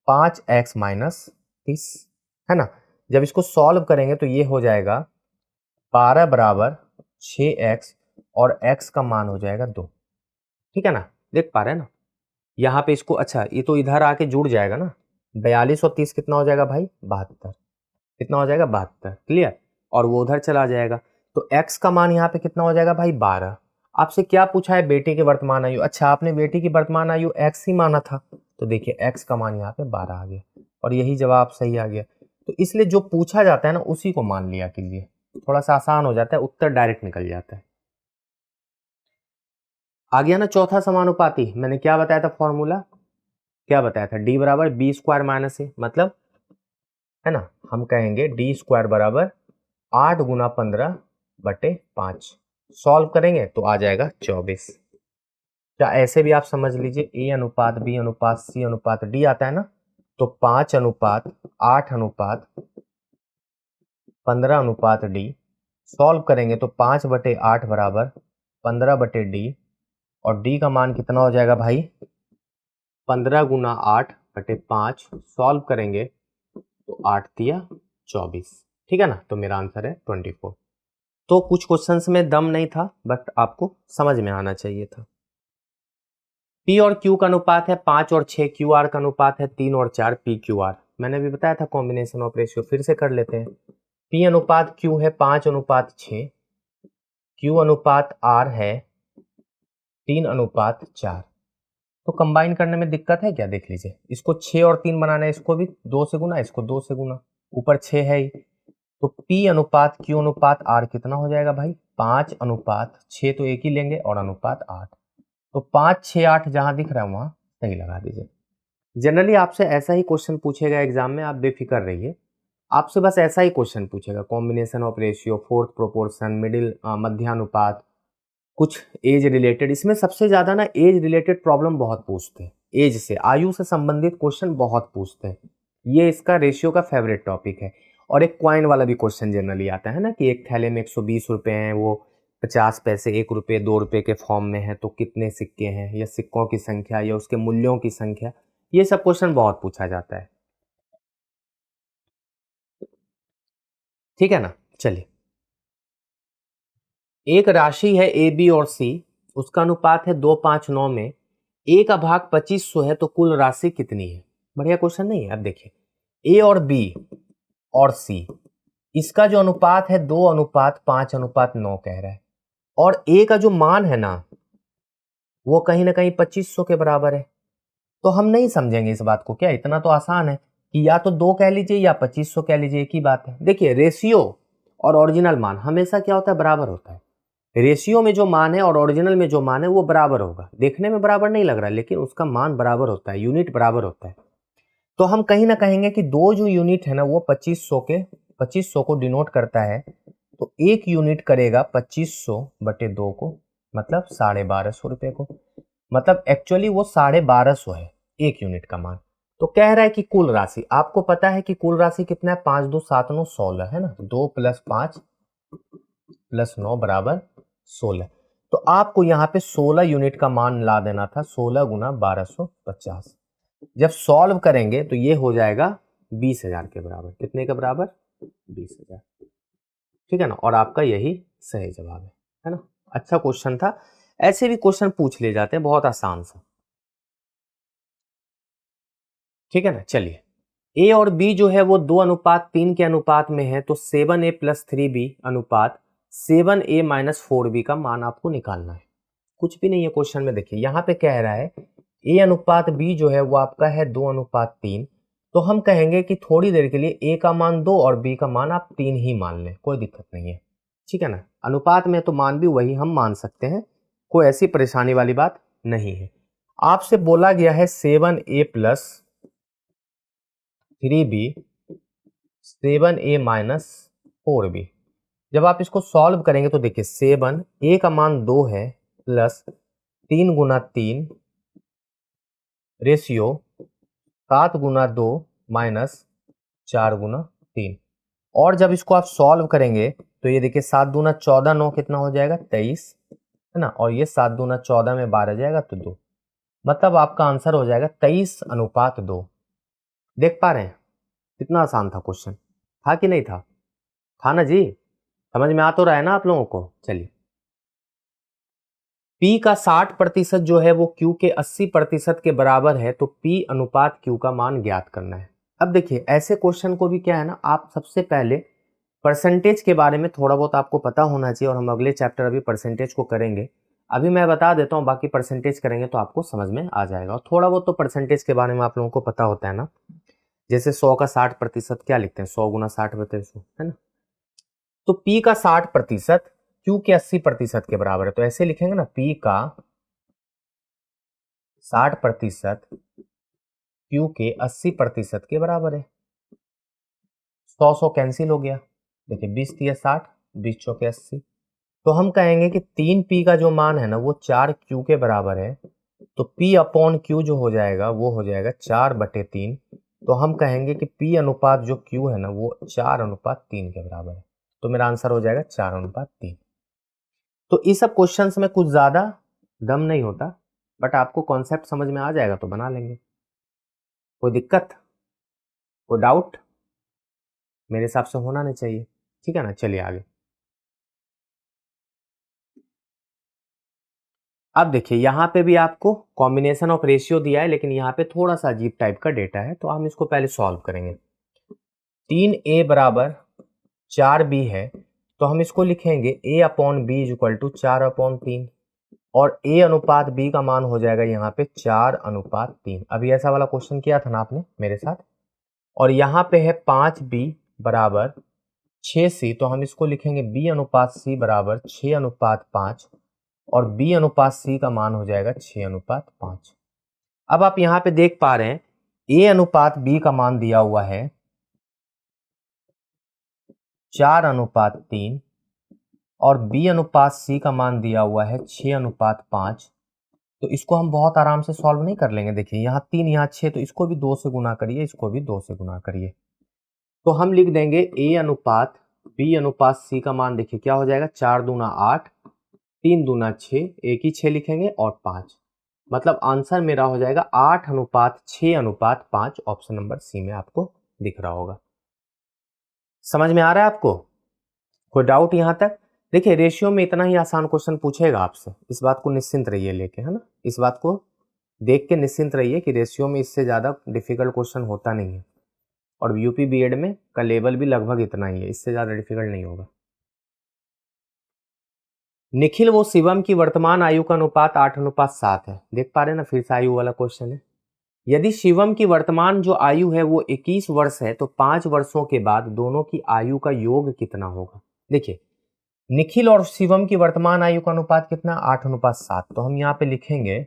5x minus 30, है ना। जब इसको सॉल्व करेंगे तो ये हो जाएगा 12 बराबर 6x और x का मान हो जाएगा 2, ठीक है ना, देख पा रहे हैं ना यहाँ पे इसको। अच्छा, ये तो इधर आके जुड़ जाएगा ना, 42 और 30 कितना हो जाएगा भाई, 72, कितना हो जाएगा, 72, क्लियर, और वो उधर चला जाएगा, तो x का मान यहाँ पे कितना हो जाएगा भाई, 12। आपसे क्या पूछा है, बेटी की वर्तमान आयु, अच्छा आपने बेटी की वर्तमान आयु x ही माना था, तो देखिए x का मान यहाँ पे 12 आ गया, और यही जवाब सही आ गया। तो इसलिए जो पूछा जाता है ना उसी को मान लिया कीजिए, थोड़ा सा आसान हो जाता है, उत्तर डायरेक्ट निकल जाता है। आ गया ना चौथा समानुपाती, मैंने क्या बताया था फॉर्मूला, क्या बताया था, d बराबर बी स्क्वायर माइनस ए, मतलब, है ना, हम कहेंगे डी स्क्वायर बराबर 8 गुना 15/5, सॉल्व करेंगे तो आ जाएगा 24। क्या ऐसे भी आप समझ लीजिए, ए अनुपात बी अनुपात सी अनुपात डी आता है ना, तो 5 अनुपात 8 अनुपात 15 अनुपात डी, सॉल्व करेंगे तो 5/8 बराबर 15/डी, और डी का मान कितना हो जाएगा भाई, 15 गुना 8/5, सॉल्व करेंगे तो 8 तिया 24, ठीक है ना, तो मेरा आंसर है 24। तो कुछ क्वेश्चंस में दम नहीं था, बट आपको समझ में आना चाहिए था। P और Q का अनुपात है 5 और 6, QR का अनुपात है 3 और 4, PQR, मैंने भी बताया था कॉम्बिनेशन ऑफ रेशियो, फिर से कर लेते हैं। P अनुपात Q है 5:6, Q अनुपात R है 3:4, तो कंबाइन करने में दिक्कत है क्या, देख लीजिए, इसको 6 और 3 बनाना है, इसको भी 2 से गुना, इसको 2 से गुना, ऊपर 6 है ही, तो P अनुपात Q अनुपात R कितना हो जाएगा भाई, 5:6 तो एक ही लेंगे और अनुपात 8, तो 5, 6, 8 जहां दिख रहा है वहां सही लगा दीजिए। जनरली आपसे ऐसा ही क्वेश्चन पूछेगा एग्जाम में, आप बेफिक्र रहिए। आपसे बस ऐसा ही क्वेश्चन पूछेगा, combination of ratio, fourth proportion, मध्यानुपात, कुछ एज रिलेटेड। इसमें सबसे ज्यादा ना एज रिलेटेड प्रॉब्लम बहुत पूछते हैं, एज से, आयु से संबंधित क्वेश्चन बहुत पूछते हैं। ये इसका रेशियो का फेवरेट टॉपिक है। और एक क्वाइन वाला भी क्वेश्चन जनरली आता है ना, कि एक थैले में 120 रुपए हैं, वो 50 पैसे, 1 रुपये, 2 रुपये के फॉर्म में है, तो कितने सिक्के हैं, या सिक्कों की संख्या या उसके मूल्यों की संख्या। ये सब क्वेश्चन बहुत पूछा जाता है। ठीक है ना। चलिए, एक राशि है ए बी और सी, उसका अनुपात है 2:5:9 में, ए का भाग 2500 है, तो कुल राशि कितनी है। बढ़िया क्वेश्चन नहीं है। अब देखिए, ए और बी और सी, इसका जो अनुपात है 2:5:9 कह रहा है, और ए का जो मान है ना वो कहीं ना कहीं 2500 के बराबर है। तो हम नहीं समझेंगे इस बात को, क्या इतना तो आसान है कि या तो 2 कह लीजिए या 2500 कह लीजिए, एक ही बात है। देखिए, रेशियो और ओरिजिनल मान हमेशा क्या होता है, बराबर होता है। रेशियो में जो मान है और ओरिजिनल में जो मान है वो बराबर होगा। देखने में बराबर नहीं लग रहा है, लेकिन उसका मान बराबर होता है, यूनिट बराबर होता है। तो हम कहीं ना कहेंगे कि दो जो यूनिट है ना वो 2500 को डिनोट करता है। तो एक यूनिट करेगा 2500/2 को, मतलब 1250 रुपए को। मतलब एक्चुअली वो 1250 है एक यूनिट का मान। तो कह रहा है कि कुल राशि, आपको पता है कि कुल राशि कितना है, 5 2 7 9 16 है ना, 2 + 5 + 9 = 16। तो आपको यहाँ पे 16 यूनिट का मान ला देना था, 16 × 1250। जब सॉल्व करेंगे तो ये हो जाएगा 20,000 के बराबर। कितने के बराबर, 20,000। ठीक है ना, और आपका यही सही जवाब है ना। अच्छा क्वेश्चन था। ऐसे भी क्वेश्चन पूछ ले जाते हैं, बहुत आसान सा। ठीक है ना। चलिए, ए और बी जो है वो 2:3 के अनुपात में है, तो 7a + 3b अनुपात 7a - 4b का मान आपको निकालना है। कुछ भी नहीं है क्वेश्चन में। देखिए, यहाँ पे कह रहा है ए अनुपात बी जो है वो आपका है 2:3। तो हम कहेंगे कि थोड़ी देर के लिए ए का मान 2 और बी का मान आप 3 ही मान लें, कोई दिक्कत नहीं है। ठीक है ना, अनुपात में तो मान भी वही हम मान सकते हैं, कोई ऐसी परेशानी वाली बात नहीं है। आपसे बोला गया है 7a + 3b 7a - 4b। जब आप इसको सॉल्व करेंगे तो देखिए, 7 ए का मान 2 है, प्लस 3 × 3 रेशियो 7 × 2 - 4 × 3। और जब इसको आप सॉल्व करेंगे तो ये देखिए, 7 दूना 14, 9 कितना हो जाएगा, 23 है ना, और ये 7 दूना 14 में 12 जाएगा तो 2। मतलब आपका आंसर हो जाएगा 23:2। देख पा रहे हैं कितना आसान था क्वेश्चन, था कि नहीं था? था ना जी, समझ में आ तो रहा है ना आप लोगों को। चलिए, P का 60% जो है वो Q के 80% के बराबर है, तो P अनुपात Q का मान ज्ञात करना है। अब देखिए, ऐसे क्वेश्चन को भी क्या है ना, आप सबसे पहले परसेंटेज के बारे में थोड़ा बहुत आपको पता होना चाहिए, और हम अगले चैप्टर अभी परसेंटेज को करेंगे। अभी मैं बता देता हूँ, बाकी परसेंटेज करेंगे तो आपको समझ में आ जाएगा। और थोड़ा बहुत तो परसेंटेज के बारे में आप लोगों को पता होता है ना, जैसे 100 का 60% क्या लिखते हैं, 100 × 60/100 है ना। तो P का 60% Q के 80% के बराबर है, तो ऐसे लिखेंगे ना, P का 60% Q के 80% के बराबर है। 100 कैंसिल हो गया, देखिए 20 × 60, 20 × 80। तो हम कहेंगे कि 3P का जो मान है ना वो 4Q के बराबर है, तो P/Q जो हो जाएगा वो हो जाएगा 4/3। तो हम कहेंगे कि P अनुपात जो Q है ना वो 4:3 के बराबर है, तो मेरा आंसर हो जाएगा 4:3। तो इस सब क्वेश्चंस में कुछ ज्यादा दम नहीं होता, बट आपको कॉन्सेप्ट समझ में आ जाएगा तो बना लेंगे। कोई दिक्कत, कोई डाउट? मेरे हिसाब से होना नहीं चाहिए। ठीक है ना। चलिए आगे। अब देखिए, यहाँ पे भी आपको कॉम्बिनेशन ऑफ रेशियो दिया है, लेकिन यहाँ पे थोड़ा सा अजीब टाइप का डेटा है, तो हम इसको पहले सॉल्व करेंगे। 3a = 4b है, तो हम इसको लिखेंगे a/b = 4/3, और a अनुपात b का मान हो जाएगा यहाँ पे 4:3। अभी ऐसा वाला क्वेश्चन किया था ना आपने मेरे साथ। और यहाँ पे है 5b = 6C, तो हम इसको लिखेंगे B/C बराबर 6:5 और B/C का मान हो जाएगा 6:5। अब आप यहाँ पे देख पा रहे हैं A/B का मान दिया हुआ है 4:3 और B/C का मान दिया हुआ है 6:5। तो इसको हम बहुत आराम से सॉल्व नहीं कर लेंगे। देखिए यहाँ 3 यहाँ 6, तो इसको भी 2 से गुना करिए, इसको भी 2 से गुना करिए। तो हम लिख देंगे A/B/C का मान देखिए क्या हो जाएगा, 4 दूना 8, 3 दूना 6, एक ही 6 लिखेंगे और 5, मतलब आंसर मेरा हो जाएगा 8:6:5। ऑप्शन नंबर सी में आपको दिख रहा होगा। समझ में आ रहा है आपको? कोई डाउट यहाँ तक? देखिए रेशियो में इतना ही आसान क्वेश्चन पूछेगा आपसे, इस बात को निश्चिंत रहिए लेके, है ना, इस बात को देख के निश्चिंत रहिए कि रेशियो में इससे ज़्यादा डिफिकल्ट क्वेश्चन होता नहीं है, और यूपी बीएड में का लेवल भी लगभग इतना ही है, इससे ज़्यादा डिफिकल्ट नहीं होगा। निखिल व शिवम की वर्तमान आयु का अनुपात 8:7 है। देख पा रहे हैं ना, फिर से आयु वाला क्वेश्चन है। यदि शिवम की वर्तमान जो आयु है वो 21 वर्ष है, तो 5 वर्षों के बाद दोनों की आयु का योग कितना होगा? देखिए निखिल और शिवम की वर्तमान आयु का अनुपात कितना, 8:7। तो हम यहाँ पे लिखेंगे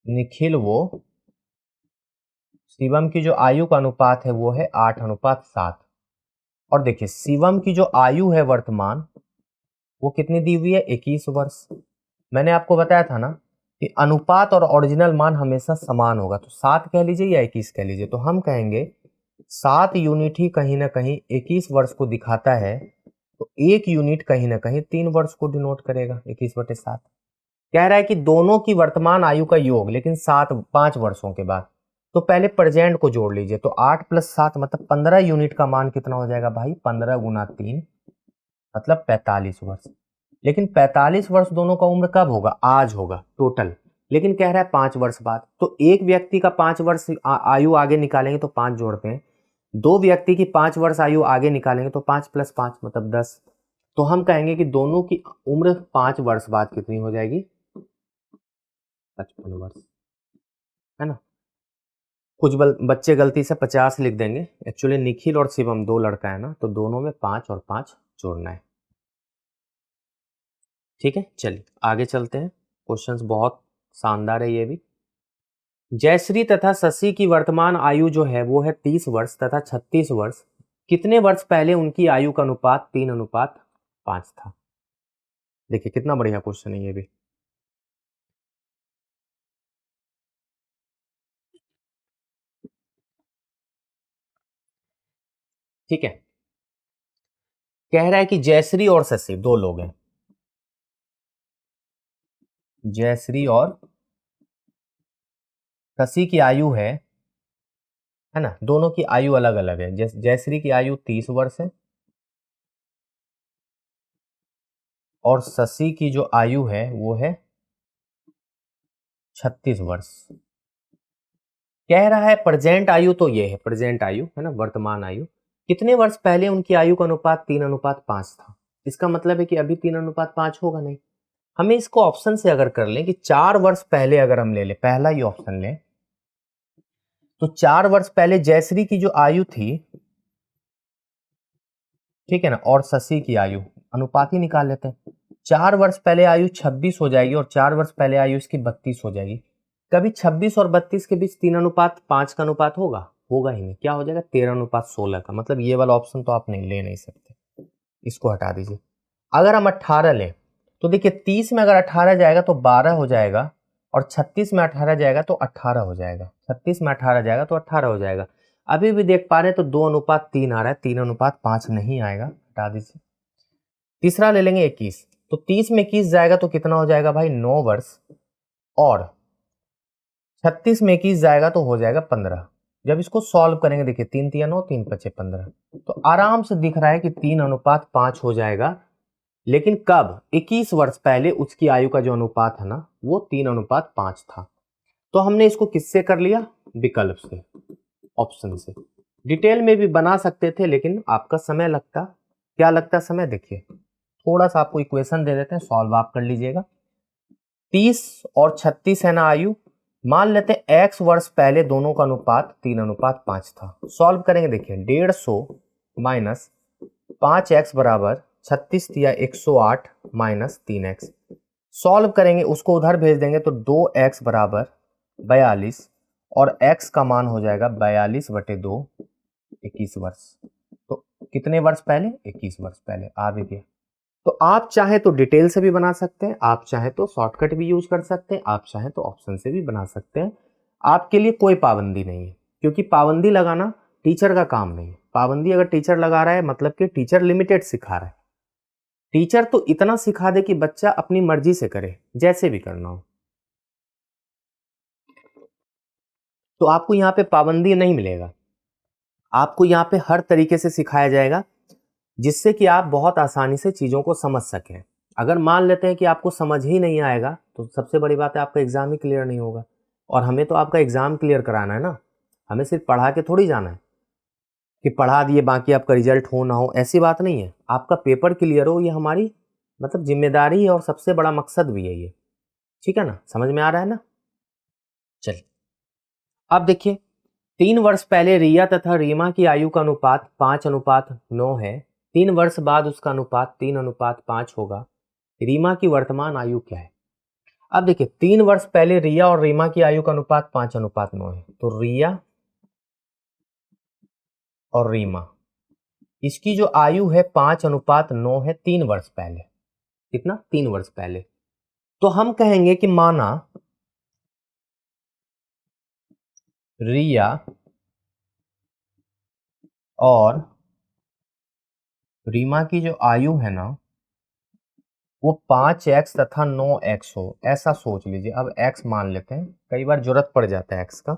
निखिल वो शिवम की जो आयु का अनुपात है वो है 8:7। और देखिए शिवम की जो आयु है वर्तमान वो कितनी दी हुई है, 21 वर्ष। मैंने आपको बताया था ना कि अनुपात और ओरिजिनल मान हमेशा समान होगा, तो 7 कह लीजिए या 21 कह लीजिए, तो हम कहेंगे 7 यूनिट ही कहीं ना कहीं 21 वर्ष को दिखाता है, तो 1 यूनिट कहीं ना कहीं 3 वर्ष को डिनोट करेगा। 21/7 कह रहा है कि दोनों की वर्तमान आयु का योग, लेकिन 5 वर्षों के बाद। तो पहले प्रेजेंट को जोड़ लीजिए, तो 8 + 7 मतलब 15 यूनिट का मान कितना हो जाएगा भाई, 15 × 3 मतलब 45 वर्ष। लेकिन 45 वर्ष दोनों का उम्र कब होगा, आज होगा टोटल, लेकिन कह रहा है 5 वर्ष बाद। तो एक व्यक्ति का 5 वर्ष आयु आगे निकालेंगे तो 5 जोड़ते हैं, 2 व्यक्ति की 5 वर्ष आयु आगे निकालेंगे तो 5 + 5 मतलब 10। तो हम कहेंगे कि दोनों की उम्र 5 वर्ष बाद कितनी हो जाएगी, 55 वर्ष, है ना। कुछ बच्चे गलती से 50 लिख देंगे, एक्चुअली निखिल और शिवम 2 लड़का है ना, तो दोनों में 5 और 5 जोड़ना है। ठीक है, चलिए आगे चलते हैं। क्वेश्चंस बहुत शानदार है ये भी। जयश्री तथा शशि की वर्तमान आयु जो है वो है 30 वर्ष तथा 36 वर्ष। कितने वर्ष पहले उनकी आयु का अनुपात 3:5 था? देखिए कितना बढ़िया क्वेश्चन है ये भी। ठीक है, कह रहा है कि जयश्री और शशि 2 लोग हैं, जयश्री और शशि की आयु है ना, दोनों की आयु अलग अलग है। जयश्री की आयु 30 वर्ष है और शशि की जो आयु है वो है 36 वर्ष। कह रहा है प्रेजेंट आयु, तो ये है प्रेजेंट आयु, है ना, वर्तमान आयु। कितने वर्ष पहले उनकी आयु का अनुपात 3:5 था? इसका मतलब है कि अभी 3:5 होगा नहीं। हमें इसको ऑप्शन से अगर कर लें कि 4 वर्ष पहले अगर हम ले लें, पहला ही ऑप्शन लें, तो 4 वर्ष पहले जयश्री की जो आयु थी, ठीक है ना, और शशि की आयु, अनुपात ही निकाल लेते हैं। 4 वर्ष पहले आयु 26 हो जाएगी और 4 वर्ष पहले आयु इसकी 32 हो जाएगी। कभी 26 और 32 के बीच 3:5 का अनुपात होगा? होगा ही नहीं। क्या हो जाएगा, 13:16 का। मतलब ये वाला ऑप्शन तो आप नहीं ले नहीं सकते, इसको हटा दीजिए। अगर हम 18 लें तो देखिए 30 में अगर 18 जाएगा तो 12 हो जाएगा, और 36 में 18 जाएगा तो 18 हो जाएगा। 36 में 18 जाएगा तो 18 हो जाएगा। अभी भी देख पा रहे हैं तो 2:3 आ रहा है, 3:5 नहीं आएगा, हटा दीजिए। तीसरा ले लेंगे 21, तो 30 में 21 जाएगा तो कितना हो जाएगा भाई, 9 वर्ष, और 36 में 21 जाएगा तो हो जाएगा 15। जब इसको सॉल्व करेंगे देखिए 3 × 9 3 × 5 15, तो आराम से दिख रहा है कि 3:5 हो जाएगा। लेकिन कब, 21 वर्ष पहले उसकी आयु का जो अनुपात है ना वो 3:5 था। तो हमने इसको किससे कर लिया, विकल्प से, ऑप्शन से। डिटेल में भी बना सकते थे लेकिन आपका समय लगता, क्या लगता समय, देखिए थोड़ा सा आपको इक्वेशन दे देते हैं, सॉल्व आप कर लीजिएगा। 30 और 36 है ना आयु, मान लेते हैं x वर्ष पहले दोनों का अनुपात 3:5 था। सॉल्व करेंगे, देखिए 150 माइनस 5x बराबर 36 दिया 108 माइनस 3x। सॉल्व करेंगे, उसको उधर भेज देंगे तो 2x बराबर 42 और x का मान हो जाएगा 42/2, 21 वर्ष। तो कितने वर्ष पहले? 21 वर्ष पहले। आ भी गया। तो आप चाहे तो डिटेल से भी बना सकते हैं, आप चाहे तो शॉर्टकट भी यूज कर सकते हैं, आप चाहे तो ऑप्शन से भी बना सकते हैं। आपके लिए कोई पाबंदी नहीं है, क्योंकि पाबंदी लगाना टीचर का काम नहीं है। पाबंदी अगर टीचर लगा रहा है मतलब कि टीचर लिमिटेड सिखा रहा है। टीचर तो इतना सिखा दे कि बच्चा अपनी मर्जी से करे, जैसे भी करना हो। तो आपको यहाँ पे पाबंदी नहीं मिलेगा, आपको यहाँ पे हर तरीके से सिखाया जाएगा जिससे कि आप बहुत आसानी से चीज़ों को समझ सकें। अगर मान लेते हैं कि आपको समझ ही नहीं आएगा तो सबसे बड़ी बात है आपका एग्ज़ाम ही क्लियर नहीं होगा। और हमें तो आपका एग्ज़ाम क्लियर कराना है ना, हमें सिर्फ पढ़ा के थोड़ी जाना है कि पढ़ा दिए बाकी आपका रिजल्ट हो ना हो, ऐसी बात नहीं है। आपका पेपर क्लियर हो, ये हमारी मतलब जिम्मेदारी है और सबसे बड़ा मकसद भी है ये। ठीक है ना, समझ में आ रहा है ना? चलिए अब देखिए, 3 वर्ष पहले रिया तथा रीमा की आयु का अनुपात 5:9 है। 3 वर्ष बाद उसका अनुपात 3:5 होगा। रीमा की वर्तमान आयु क्या है? अब देखिए, 3 वर्ष पहले रिया और रीमा की आयु का अनुपात 5:9 है। तो रिया और रीमा, इसकी जो आयु है 5:9 है 3 वर्ष पहले। कितना? 3 वर्ष पहले। तो हम कहेंगे कि माना रिया और रीमा की जो आयु है ना वो 5x तथा 9x हो, ऐसा सोच लीजिए। अब x मान लेते हैं, कई बार जरूरत पड़ जाता है x का।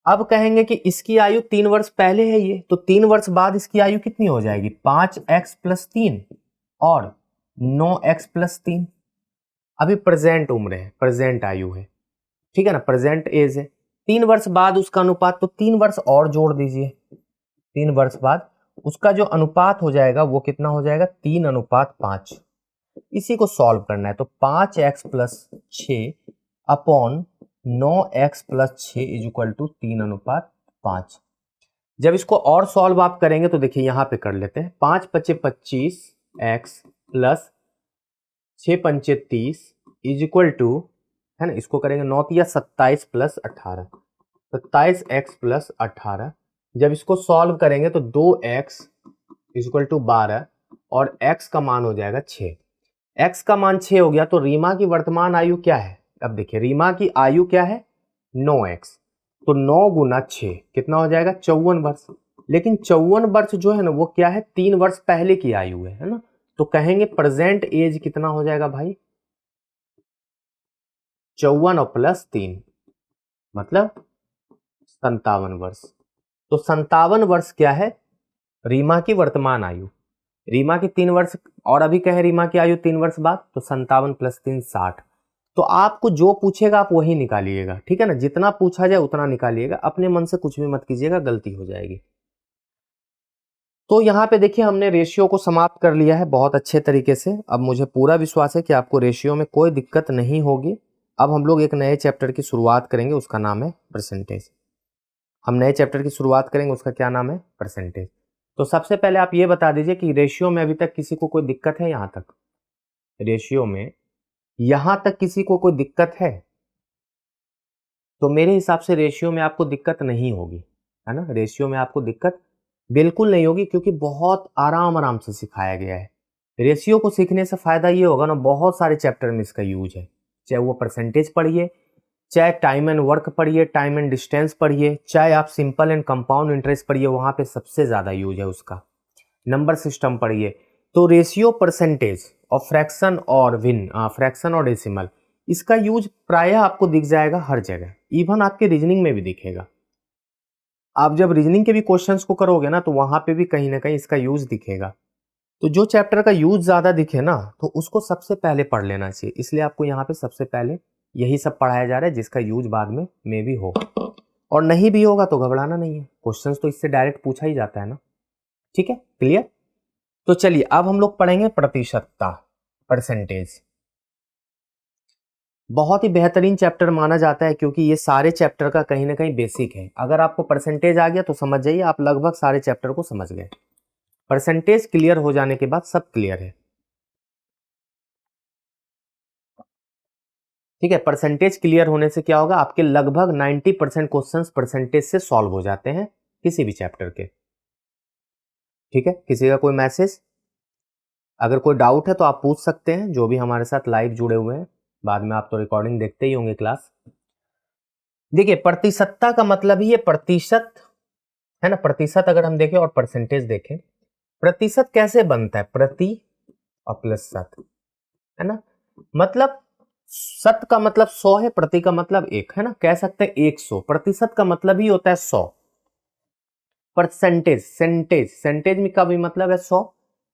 अब कहेंगे कि इसकी आयु 3 वर्ष पहले है ये, तो 3 वर्ष बाद इसकी आयु कितनी हो जाएगी? 5x + 3 और 9x + 3। अभी प्रेजेंट उम्र है, प्रेजेंट आयु है, ठीक है ना, प्रेजेंट एज है। 3 वर्ष बाद उसका अनुपात, तो 3 वर्ष और जोड़ दीजिए। 3 वर्ष बाद उसका जो अनुपात हो जाएगा वो कितना हो जाएगा? 3:5। इसी को सॉल्व करना है, तो 5x + 6 अपॉन 9x + 6 = 3:5। जब इसको और सॉल्व आप करेंगे तो देखिए यहां पे कर लेते हैं। 5 × 5 = 25 x प्लस 6 × 5 = 30 = है ना, इसको करेंगे 9 × 27 + 18, 27x + 18। जब इसको सॉल्व करेंगे तो 2x = 12 और x का मान हो जाएगा 6। x का मान 6 हो गया, तो रीमा की वर्तमान आयु क्या है? अब देखिए रीमा की आयु क्या है? 9x, तो 9 × 6 कितना हो जाएगा? 54 वर्ष। लेकिन 54 वर्ष जो है ना वो क्या है? 3 वर्ष पहले की आयु है ना। तो कहेंगे प्रेजेंट एज कितना हो जाएगा भाई? 54 और प्लस 3 मतलब 57 वर्ष। तो 57 वर्ष क्या है? रीमा की वर्तमान आयु। रीमा की 3 वर्ष और अभी कहे रीमा की आयु 3 वर्ष बाद, तो 57 + 3 = 60। तो आपको जो पूछेगा आप वही निकालिएगा, ठीक है ना, जितना पूछा जाए उतना निकालिएगा, अपने मन से कुछ भी मत कीजिएगा, गलती हो जाएगी। तो यहाँ पे देखिए हमने रेशियो को समाप्त कर लिया है बहुत अच्छे तरीके से। अब मुझे पूरा विश्वास है कि आपको रेशियो में कोई दिक्कत नहीं होगी। अब हम लोग एक नए चैप्टर की शुरुआत करेंगे, उसका नाम है परसेंटेज। हम नए चैप्टर की शुरुआत करेंगे, उसका क्या नाम है? परसेंटेज। तो सबसे पहले आप ये बता दीजिए कि रेशियो में अभी तक किसी को कोई दिक्कत है? यहाँ तक रेशियो में यहाँ तक किसी को कोई दिक्कत है? तो मेरे हिसाब से रेशियो में आपको दिक्कत नहीं होगी, है ना। रेशियो में आपको दिक्कत बिल्कुल नहीं होगी, क्योंकि बहुत आराम आराम से सिखाया गया है। रेशियो को सीखने से फायदा ये होगा ना, बहुत सारे चैप्टर में इसका यूज है। चाहे वो परसेंटेज पढ़िए, चाहे टाइम एंड वर्क पढ़िए, टाइम एंड डिस्टेंस पढ़िए, चाहे आप सिंपल एंड कंपाउंड इंटरेस्ट पढ़िए, वहां पे सबसे ज्यादा यूज है उसका। नंबर सिस्टम पढ़िए। तो रेशियो, परसेंटेज और फ्रैक्शन और फ्रैक्शन और डेसिमल, इसका यूज प्रायः आपको दिख जाएगा हर जगह, इवन आपके रीजनिंग में भी दिखेगा। आप जब रीजनिंग के भी क्वेश्चंस को करोगे ना तो वहां पे भी कहीं ना कहीं इसका यूज दिखेगा। तो जो चैप्टर का यूज ज्यादा दिखे ना तो उसको सबसे पहले पढ़ लेना चाहिए, इसलिए आपको यहाँ पे सबसे पहले यही सब पढ़ाया जा रहा है, जिसका यूज बाद में भी हो। और नहीं भी होगा तो घबराना नहीं है, क्वेश्चंस तो इससे डायरेक्ट पूछा ही जाता है ना। ठीक है, क्लियर। तो चलिए अब हम लोग पढ़ेंगे प्रतिशतता, परसेंटेज। बहुत ही बेहतरीन चैप्टर माना जाता है क्योंकि ये सारे चैप्टर का कहीं ना कहीं बेसिक है। अगर आपको परसेंटेज आ गया तो समझ जाइए आप लगभग सारे चैप्टर को समझ गए। परसेंटेज क्लियर हो जाने के बाद सब क्लियर है। ठीक है, परसेंटेज क्लियर होने से क्या होगा, आपके लगभग 90% क्वेश्चंस परसेंटेज से सॉल्व हो जाते हैं किसी भी चैप्टर के। ठीक है, किसी का कोई मैसेज, अगर कोई डाउट है तो आप पूछ सकते हैं, जो भी हमारे साथ लाइव जुड़े हुए हैं। बाद में आप तो रिकॉर्डिंग देखते ही होंगे क्लास। देखिए, प्रतिशतता का मतलब ही है प्रतिशत, है ना। प्रतिशत अगर हम देखें और परसेंटेज देखें, प्रतिशत कैसे बनता है, प्रति और प्लस शत, है ना। मतलब शत का मतलब 100 है, प्रति का मतलब 1 है ना, कह सकते हैं 100। प्रतिशत का मतलब ही होता है 100। परसेंटेज, सेंटेज, सेंटेज में का भी मतलब है 100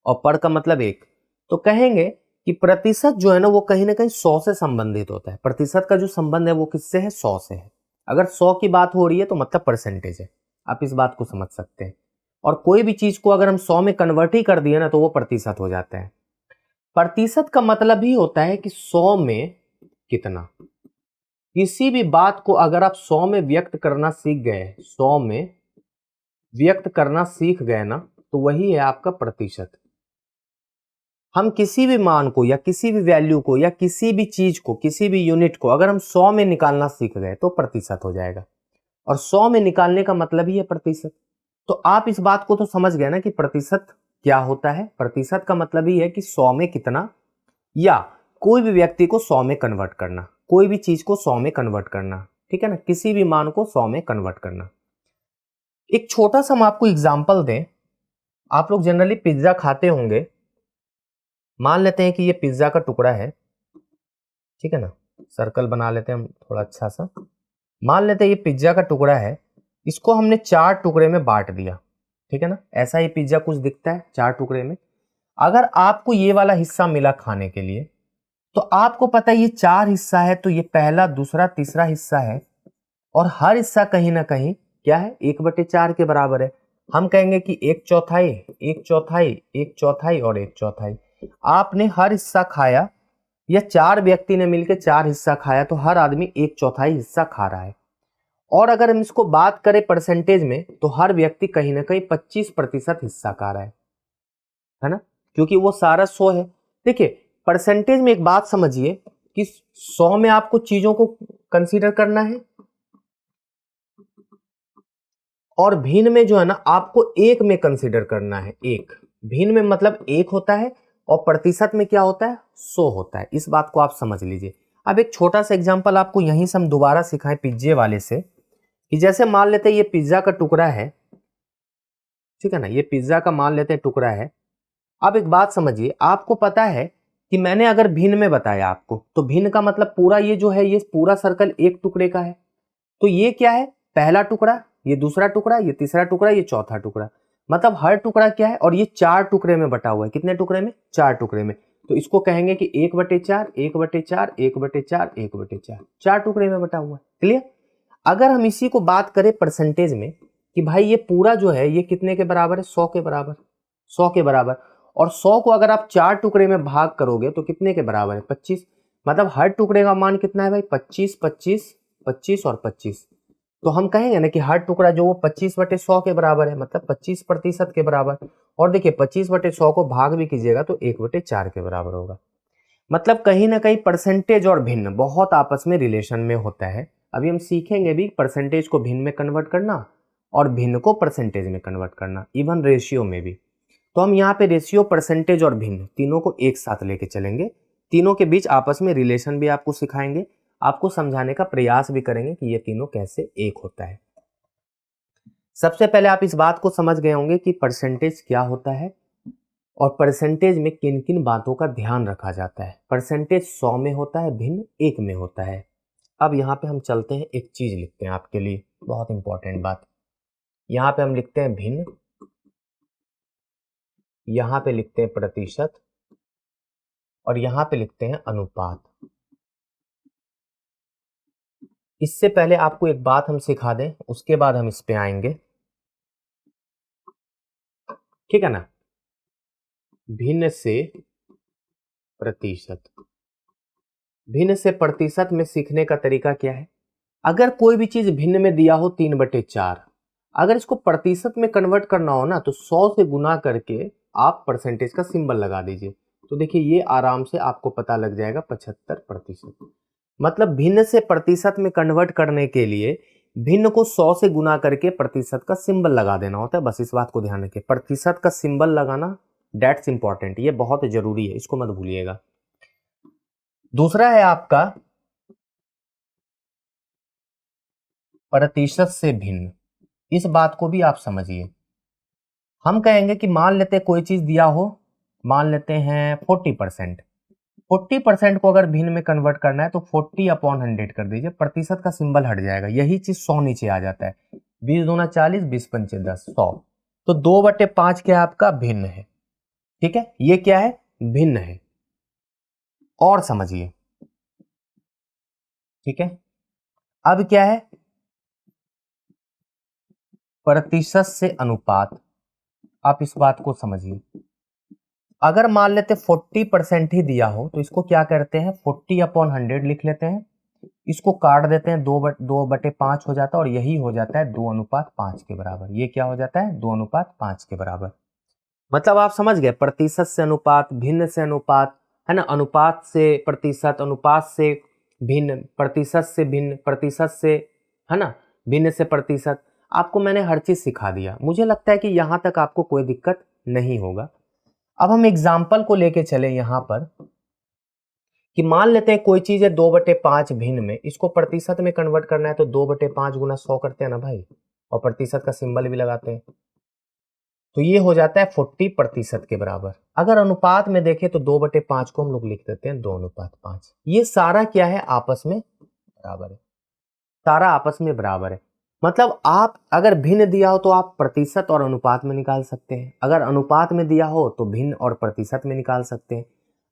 और पर का मतलब 1। तो कहेंगे कि प्रतिशत जो है ना वो कहीं ना कहीं 100 से संबंधित होता है। प्रतिशत का जो संबंध है वो किससे है, 100 से है। अगर 100 की बात हो रही है तो मतलब परसेंटेज है। आप इस बात को समझ सकते हैं। और कोई भी चीज को अगर हम 100 में कन्वर्ट ही कर दिए ना तो वो प्रतिशत हो जाता है। प्रतिशत का मतलब ही होता है कि 100 में कितना। किसी भी बात को अगर आप 100 में व्यक्त करना सीख गए, 100 में व्यक्त करना सीख गए ना, तो वही है आपका प्रतिशत। हम किसी भी मान को या किसी भी वैल्यू को या किसी भी चीज को, किसी भी यूनिट को अगर हम 100 में निकालना सीख गए तो प्रतिशत हो जाएगा। और 100 में निकालने का मतलब ही है प्रतिशत। तो आप इस बात को तो समझ गए ना कि प्रतिशत क्या होता है। प्रतिशत का मतलब ही है कि 100 में कितना, या कोई भी व्यक्ति को 100 में कन्वर्ट करना, कोई भी चीज को 100 में कन्वर्ट करना। ठीक है ना, किसी भी मान को 100 में कन्वर्ट करना। एक छोटा सा हम आपको एग्जांपल दें। आप लोग जनरली पिज्जा खाते होंगे। मान लेते हैं कि ये पिज्जा का टुकड़ा है, ठीक है ना। सर्कल बना लेते हैं हम थोड़ा अच्छा सा। मान लेते हैं ये पिज्जा का टुकड़ा है, इसको हमने 4 टुकड़े में बांट दिया। ठीक है ना, ऐसा ही पिज्जा कुछ दिखता है 4 टुकड़े में। अगर आपको ये वाला हिस्सा मिला खाने के लिए, तो आपको पता है ये 4 हिस्सा है, तो ये पहला, दूसरा, तीसरा हिस्सा है। और हर हिस्सा कहीं ना कहीं क्या है, 1/4 के बराबर है। हम कहेंगे कि 1/4, 1/4, 1/4 और 1/4। आपने हर हिस्सा खाया, या 4 व्यक्ति ने मिलकर 4 हिस्सा खाया, तो हर आदमी 1/4 हिस्सा खा रहा है। और अगर हम इसको बात करें परसेंटेज में, तो हर व्यक्ति कहीं ना कहीं 25% हिस्सा खा रहा है ना, क्योंकि वो सारा 100 है। देखिए, परसेंटेज में एक बात समझिए कि 100 में आपको चीजों को कंसीडर करना है, और भिन्न में जो है ना आपको एक में कंसीडर करना है। एक भिन्न में मतलब एक होता है, और प्रतिशत में क्या होता है, 100 होता है। इस बात को आप समझ लीजिए। अब एक छोटा सा एग्जांपल आपको यहीं से हम दोबारा सिखाएं पिज्जे वाले से, कि जैसे मान लेते हैं ये पिज्जा का टुकड़ा है, ठीक है ना, ये पिज्जा का मान लेते हैं टुकड़ा है। अब एक बात समझिए, आपको पता है कि मैंने अगर भिन्न में बताया आपको, तो भिन्न का मतलब पूरा ये जो है, ये पूरा सर्कल एक टुकड़े का है। तो ये क्या है, पहला टुकड़ा, ये दूसरा टुकड़ा, ये तीसरा टुकड़ा, ये चौथा टुकड़ा। मतलब हर टुकड़ा क्या है, और ये 4 टुकड़े में बटा हुआ है। कितने टुकड़े में, 4 टुकड़े में। तो इसको कहेंगे कि 1/4, 1/4, 1/4, 1/4, 4 टुकड़े में बटा हुआ है। क्लियर। अगर हम इसी को बात करें परसेंटेज में, कि भाई ये पूरा जो है ये कितने के बराबर है, 100 के बराबर, 100 के बराबर। और 100 को अगर आप 4 टुकड़े में भाग करोगे तो कितने के बराबर है, 25। मतलब हर टुकड़े का मान कितना है भाई, 25, 25, 25 और 25। तो हम कहेंगे ना कि हर टुकड़ा जो वो 25/100 के बराबर है, मतलब 25% के बराबर। और देखिए 25/100 को भाग भी कीजिएगा तो 1/4 के बराबर होगा। मतलब कहीं ना कहीं परसेंटेज और भिन्न बहुत आपस में रिलेशन में होता है। अभी हम सीखेंगे भी परसेंटेज को भिन्न में कन्वर्ट करना और भिन्न को परसेंटेज में कन्वर्ट करना, इवन रेशियो में भी। तो हम यहाँ पे रेशियो, परसेंटेज और भिन्न तीनों को एक साथ लेके चलेंगे। तीनों के बीच आपस में रिलेशन भी आपको सिखाएंगे, आपको समझाने का प्रयास भी करेंगे कि ये तीनों कैसे एक होता है। सबसे पहले आप इस बात को समझ गए होंगे कि परसेंटेज क्या होता है, और परसेंटेज में किन किन बातों का ध्यान रखा जाता है। परसेंटेज 100 में होता है, भिन्न 1 में होता है। अब यहाँ पे हम चलते हैं, एक चीज लिखते हैं आपके लिए, बहुत इंपॉर्टेंट बात। यहाँ पे हम लिखते हैं भिन्न, यहाँ पे लिखते हैं प्रतिशत, और यहाँ पे लिखते हैं अनुपात। इससे पहले आपको एक बात हम सिखा दें, उसके बाद हम इस पे आएंगे, ठीक है ना। भिन्न से प्रतिशत, भिन्न से प्रतिशत में सीखने का तरीका क्या है? अगर कोई भी चीज भिन्न में दिया हो 3/4, अगर इसको प्रतिशत में कन्वर्ट करना हो ना तो 100 से गुना करके आप परसेंटेज का सिंबल लगा दीजिए। तो देखिए ये आराम से आपको पता लग जाएगा 75%। मतलब भिन्न से प्रतिशत में कन्वर्ट करने के लिए भिन्न को 100 से गुना करके प्रतिशत का सिंबल लगा देना होता है। बस इस बात को ध्यान रखिए, प्रतिशत का सिंबल लगाना दैट्स इंपॉर्टेंट, ये बहुत जरूरी है, इसको मत भूलिएगा। दूसरा है आपका प्रतिशत से भिन्न। इस बात को भी आप समझिए। हम कहेंगे कि मान लेते कोई चीज दिया हो, मान लेते हैं 40%। 40% को अगर भिन्न में कन्वर्ट करना है तो 40/100 कर दीजिए, प्रतिशत का सिंबल हट जाएगा, यही चीज 100 नीचे आ जाता है। 20 दूना 40, 20 पंचे 10, 100। तो 2/5 क्या आपका भिन्न है, ठीक है, ये क्या है, भिन्न है। और समझिए, ठीक है। अब क्या है, प्रतिशत से अनुपात। आप इस बात को समझिए, अगर मान लेते 40% ही दिया हो तो इसको क्या करते हैं, 40/100 लिख लेते हैं, इसको काट देते हैं, 2/5 हो जाता है, और यही हो जाता है 2:5 के बराबर। ये क्या हो जाता है, 2:5 के बराबर। मतलब आप समझ गए, प्रतिशत से अनुपात, भिन्न से अनुपात, है ना, अनुपात से प्रतिशत, अनुपात से भिन्न, प्रतिशत से भिन्न, प्रतिशत से, है ना, भिन्न से प्रतिशत। आपको मैंने हर चीज सिखा दिया। मुझे लगता है कि यहां तक आपको कोई दिक्कत नहीं होगा। अब हम एग्जाम्पल को लेके चले यहां पर कि मान लेते हैं कोई चीज है 2/5 भिन्न में, इसको प्रतिशत में कन्वर्ट करना है तो 2/5 गुना 100 करते हैं ना भाई, और प्रतिशत का सिंबल भी लगाते हैं, तो ये हो जाता है 40% के बराबर। अगर अनुपात में देखें तो 2/5 को हम लोग लिख देते हैं 2:5। ये सारा क्या है, आपस में बराबर है, सारा आपस में बराबर है। मतलब आप अगर भिन्न दिया हो तो आप प्रतिशत और अनुपात में निकाल सकते हैं, अगर अनुपात में दिया हो तो भिन्न और प्रतिशत में निकाल सकते हैं,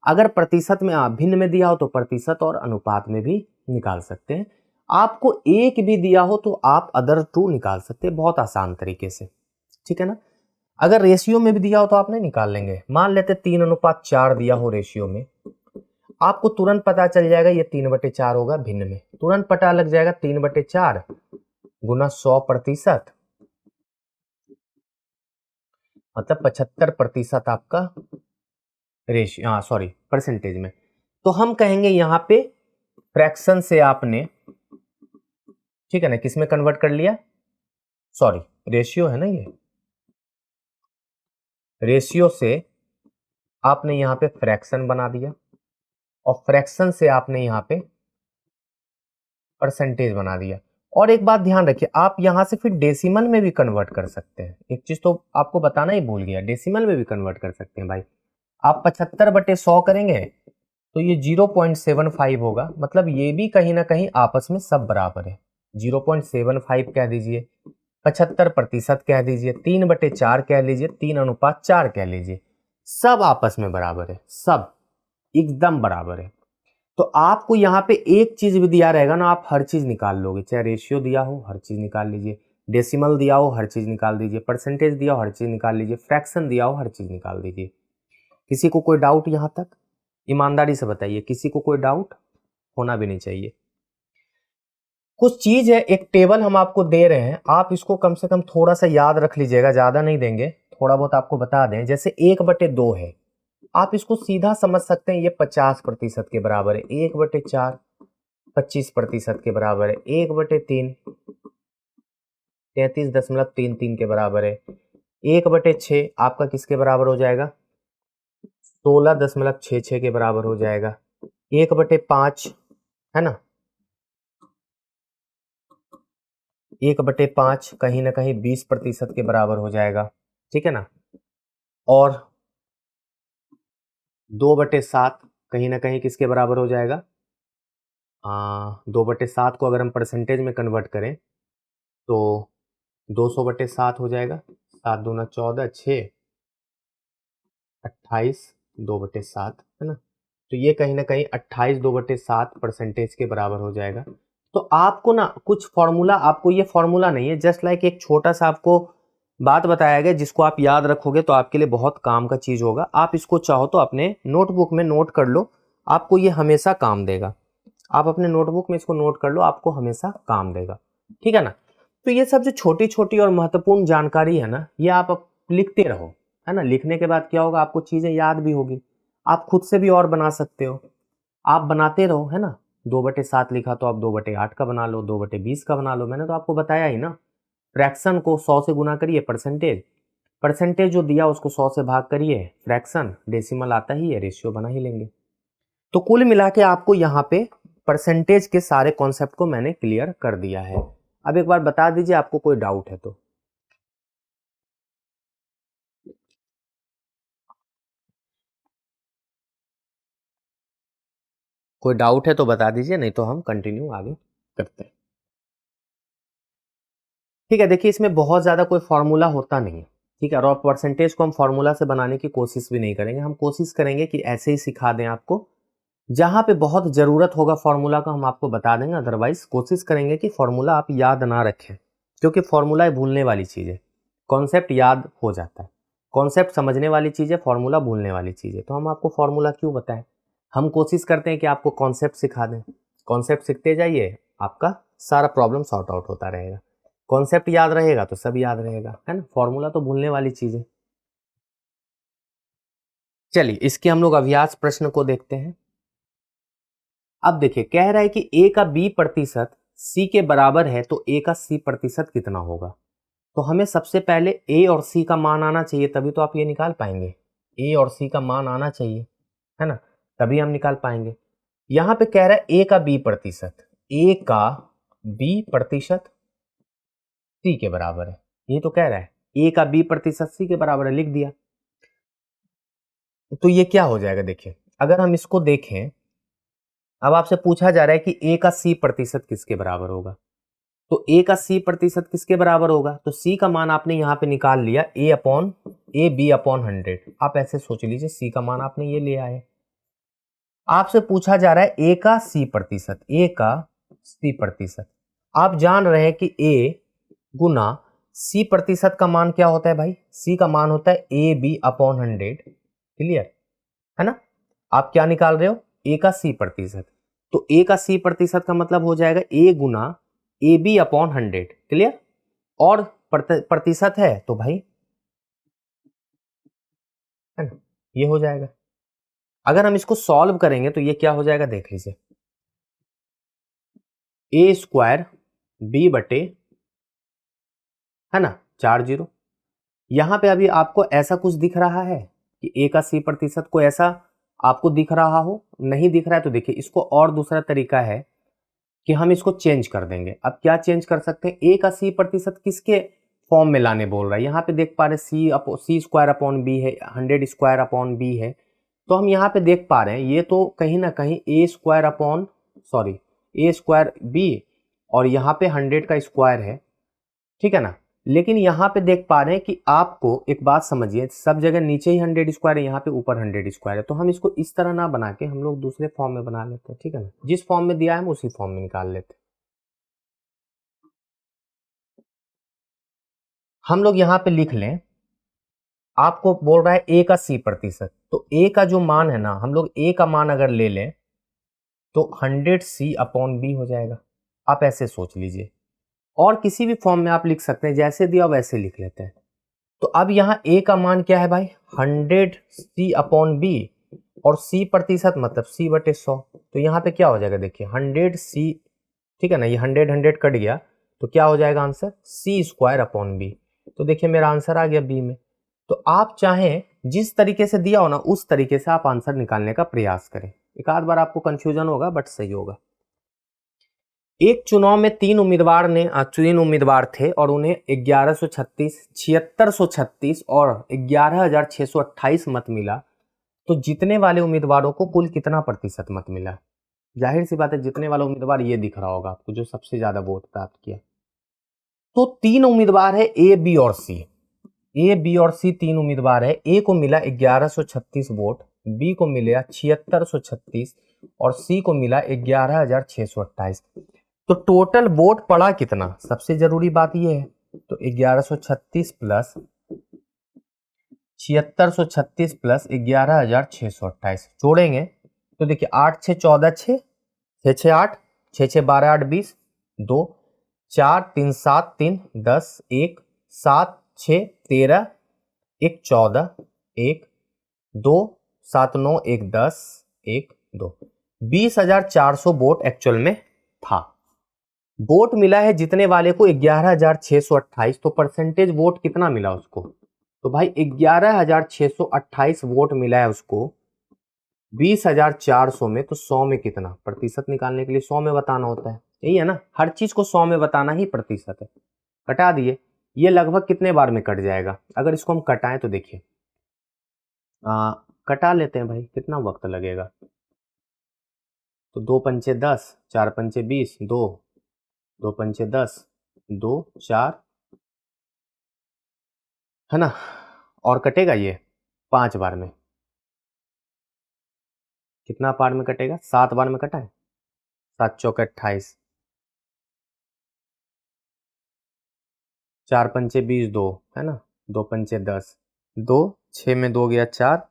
अगर प्रतिशत में आप भिन्न में दिया हो तो प्रतिशत और अनुपात में भी निकाल सकते हैं। आपको एक भी दिया हो तो आप अदर टू निकाल सकते हैं, बहुत आसान तरीके से, ठीक है ना। अगर रेशियो में भी दिया हो तो आप नहीं निकाल लेंगे। मान लेते 3:4 दिया हो रेशियो में, आपको तुरंत पता चल जाएगा ये 3/4 होगा भिन्न में, तुरंत पता लग जाएगा 3/4 गुना 100%, मतलब 75% आपका रेशियो, हाँ सॉरी परसेंटेज में। तो हम कहेंगे यहां पे फ्रैक्शन से आपने, ठीक है ना, किस में कन्वर्ट कर लिया, सॉरी रेशियो है ना, ये रेशियो से आपने यहां पे फ्रैक्शन बना दिया, और फ्रैक्शन से आपने यहां पे परसेंटेज बना दिया। और एक बात ध्यान रखिए, आप यहां से फिर डेसिमल में भी कन्वर्ट कर सकते हैं। एक चीज तो आपको बताना ही भूल गया, डेसिमल में भी कन्वर्ट कर सकते हैं भाई। आप 75/100 करेंगे तो ये 0.75 होगा, मतलब ये भी कहीं ना कहीं आपस में सब बराबर है। 0.75 कह दीजिए, 75% कह दीजिए, 3/4 कह लीजिए, 3:4 कह लीजिए, सब आपस में बराबर है, सब एकदम बराबर है। तो आपको यहाँ पे एक चीज भी दिया रहेगा ना, आप हर चीज निकाल लोगे, चाहे रेशियो दिया हो हर चीज निकाल लीजिए, डेसिमल दिया हो हर चीज निकाल दीजिए, परसेंटेज दिया हो हर चीज निकाल लीजिए, फ्रैक्शन दिया हो हर चीज निकाल दीजिए। किसी को कोई डाउट यहाँ तक, ईमानदारी से बताइए, किसी को कोई डाउट होना भी नहीं चाहिए। कुछ चीज है, एक टेबल हम आपको दे रहे हैं, आप इसको कम से कम थोड़ा सा याद रख लीजिएगा, ज्यादा नहीं देंगे, थोड़ा बहुत आपको बता दें। जैसे 1/2 है, आप इसको सीधा समझ सकते हैं, ये 50% के बराबर है। 1/4 25% के बराबर है। 1/3 33.33 के बराबर है। 1/6 आपका किसके बराबर हो जाएगा, 16.66 के बराबर हो जाएगा। 1/5 है ना, 1/5 कहीं ना कहीं 20% के बराबर हो जाएगा, ठीक है ना। और 2/7 कहीं ना कहीं किसके बराबर हो जाएगा, 2/7 को अगर हम परसेंटेज में कन्वर्ट करें तो 200/7 हो जाएगा। 7 दूना 14, 6 28 2/7 है ना। तो ये कहीं ना कहीं 28 2/7 परसेंटेज के बराबर हो जाएगा। तो आपको ना कुछ फॉर्मूला, आपको ये फॉर्मूला नहीं है, जस्ट लाइक एक छोटा सा आपको बात बताया गया जिसको आप याद रखोगे तो आपके लिए बहुत काम का चीज होगा। आप इसको चाहो तो अपने नोटबुक में नोट कर लो, आपको ये हमेशा काम देगा। आप अपने नोटबुक में इसको नोट कर लो, आपको हमेशा काम देगा, ठीक है ना। तो ये सब जो छोटी छोटी और महत्वपूर्ण जानकारी है ना, ये आप लिखते रहो, है ना। लिखने के बाद क्या होगा, आपको चीजें याद भी होगी, आप खुद से भी और बना सकते हो, आप बनाते रहो, है ना। 2/7 लिखा तो आप 2/8 का बना लो, 2/20 का बना लो। मैंने तो आपको बताया ही ना, फ्रैक्शन को 100 से गुना करिए, परसेंटेज परसेंटेज जो दिया उसको 100 से भाग करिए, फ्रैक्शन डेसिमल आता ही है, रेशियो बना ही लेंगे। तो कुल मिला के आपको यहाँ पे परसेंटेज के सारे कॉन्सेप्ट को मैंने क्लियर कर दिया है। अब एक बार बता दीजिए आपको कोई डाउट है तो। कोई डाउट है तो बता दीजिए, नहीं तो हम कंटिन्यू आगे करते हैं। ठीक है, देखिए इसमें बहुत ज़्यादा कोई फार्मूला होता नहीं है, ठीक है। और परसेंटेज को हम फार्मूला से बनाने की कोशिश भी नहीं करेंगे, हम कोशिश करेंगे कि ऐसे ही सिखा दें आपको। जहाँ पे बहुत ज़रूरत होगा फार्मूला का हम आपको बता देंगे, अदरवाइज कोशिश करेंगे कि फार्मूला आप याद ना रखें, क्योंकि फार्मूला भूलने वाली चीज़ है, कॉन्सेप्ट याद हो जाता है, कॉन्सेप्ट समझने वाली चीज़ है, फार्मूला भूलने वाली चीज़ है। तो हम आपको फार्मूला क्यों बताएं, हम कोशिश करते हैं कि आपको कॉन्सेप्ट सिखा दें। कॉन्सेप्ट सीखते जाइए, आपका सारा प्रॉब्लम सॉर्ट आउट होता रहेगा। कॉन्सेप्ट याद रहेगा तो सब याद रहेगा, है ना। फॉर्मूला तो भूलने वाली चीज है। चलिए इसके हम लोग अभ्यास प्रश्न को देखते हैं। अब देखिए कह रहा है कि a का b प्रतिशत c के बराबर है, तो a का c प्रतिशत कितना होगा। तो हमें सबसे पहले a और c का मान आना चाहिए, तभी तो आप ये निकाल पाएंगे। a और c का मान आना चाहिए, है ना, तभी हम निकाल पाएंगे। यहां पे कह रहा है a का b प्रतिशत, a का b प्रतिशत c के बराबर है, ये तो कह रहा है a का b प्रतिशत c के बराबर है, लिख दिया। तो ये क्या हो जाएगा, देखिए अगर हम इसको देखें, अब आपसे पूछा जा रहा है कि a का c प्रतिशत किसके बराबर होगा। तो a का c प्रतिशत किसके बराबर होगा, तो c का मान आपने यहां पे निकाल लिया, a b अपॉन 100। आप ऐसे सोच लीजिए, c का मान आपने ये लिया है। आपसे पूछा जा रहा है a का c प्रतिशत, a का c प्रतिशत। आप जान रहे हैं कि a गुना c प्रतिशत का मान क्या होता है भाई, c का मान होता है a b अपॉन 100, क्लियर है ना। आप क्या निकाल रहे हो, a का c प्रतिशत, तो a का c प्रतिशत का मतलब हो जाएगा a गुना ए बी अपॉन 100, क्लियर। और प्रतिशत है तो भाई, है ना, ये हो जाएगा। अगर हम इसको सॉल्व करेंगे तो ये क्या हो जाएगा, देख लीजिए, ए स्क्वायर बी बटे, है ना, 40। यहां पे अभी आपको ऐसा कुछ दिख रहा है कि ए का सी प्रतिशत को ऐसा आपको दिख रहा हो, नहीं दिख रहा है तो देखिए इसको और दूसरा तरीका है कि हम इसको चेंज कर देंगे। अब क्या चेंज कर सकते हैं, ए का सी प्रतिशत किसके फॉर्म में लाने बोल रहा है, यहाँ पे देख पा रहे सी स्क्वायर अपॉन बी है, 100 स्क्वायर अपॉन बी है। तो हम यहाँ पे देख पा रहे हैं ये तो कहीं ना कहीं ए स्क्वायर बी, और यहाँ पे 100 का स्क्वायर है, ठीक है ना। लेकिन यहाँ पे देख पा रहे हैं कि आपको एक बात समझिए, सब जगह नीचे ही 100 स्क्वायर है, यहाँ पे ऊपर 100 स्क्वायर है। तो हम इसको इस तरह ना बना के हम लोग दूसरे फॉर्म में बना लेते हैं, ठीक है ना, जिस फॉर्म में दिया है हम उसी फॉर्म में निकाल लेते हैं। हम लोग यहाँ पे लिख लें, आपको बोल रहा है ए का सी प्रतिशत, तो ए का जो मान है ना, हम लोग ए का मान अगर ले लें तो 100 c अपॉन बी हो जाएगा। आप ऐसे सोच लीजिए, और किसी भी फॉर्म में आप लिख सकते हैं, जैसे दिया वैसे लिख लेते हैं। तो अब यहाँ a का मान क्या है भाई, 100 c अपॉन बी, और c प्रतिशत मतलब c बटे 100। तो यहाँ पे क्या हो जाएगा, देखिए 100 c, ठीक है ना, ये 100 कट गया, तो क्या हो जाएगा answer, c square upon B. तो देखिए मेरा आंसर आ गया बी में। तो आप चाहें जिस तरीके से दिया हो ना, उस तरीके से आप आंसर निकालने का प्रयास करें। एक आध बार आपको कंफ्यूजन होगा बट सही होगा। एक चुनाव में तीन उम्मीदवार थे और उन्हें 1136, 7636 और 11628 मत मिला। तो जीतने वाले उम्मीदवारों को कुल कितना प्रतिशत मत मिला। जाहिर सी बात है, जीतने वाला उम्मीदवार ये दिख रहा होगा आपको, जो सबसे ज्यादा वोट प्राप्त किया। तो तीन उम्मीदवार है, ए बी और सी। ए बी और सी तीन उम्मीदवार है। ए को मिला 1136 वोट, बी को मिला 7636 और सी को मिला 11628। तो टोटल वोट पड़ा कितना, सबसे जरूरी बात यह है। तो 1136 प्लस 7636 प्लस 11628 जोड़ेंगे तो देखिए 8 6 14 6 6 6 8, 6 6 12 8 20, 2 4 3 7 3 10, 1 7 6 13, 1 14, 1 2 7 9 1 10, 1 2, 20,400 वोट एक्चुअल में था। वोट मिला है जीतने वाले को 11,628, तो परसेंटेज वोट कितना मिला उसको? तो भाई 11,628 वोट मिला है उसको 20,400 में, तो 100 में कितना? प्रतिशत निकालने के लिए 100 में बताना होता है, यही है ना, हर चीज को 100 में बताना ही प्रतिशत है। कटा दिए, ये लगभग कितने बार में कट जाएगा? अगर इसको हम कटाएं तो देखिए, कटा लेते हैं भाई, कितना वक्त लगेगा? तो 2 पंचे 10, 4 पंचे 20, 2 2 पंचे 10, 2 4, है ना, और कटेगा ये 5 बार में। कितना बार में कटेगा? 7 बार में कटा है। 7 चौके 28, 4 पंचे 20, 2 है ना, 2 पंचे 10, 2 6 में 2 गया 4,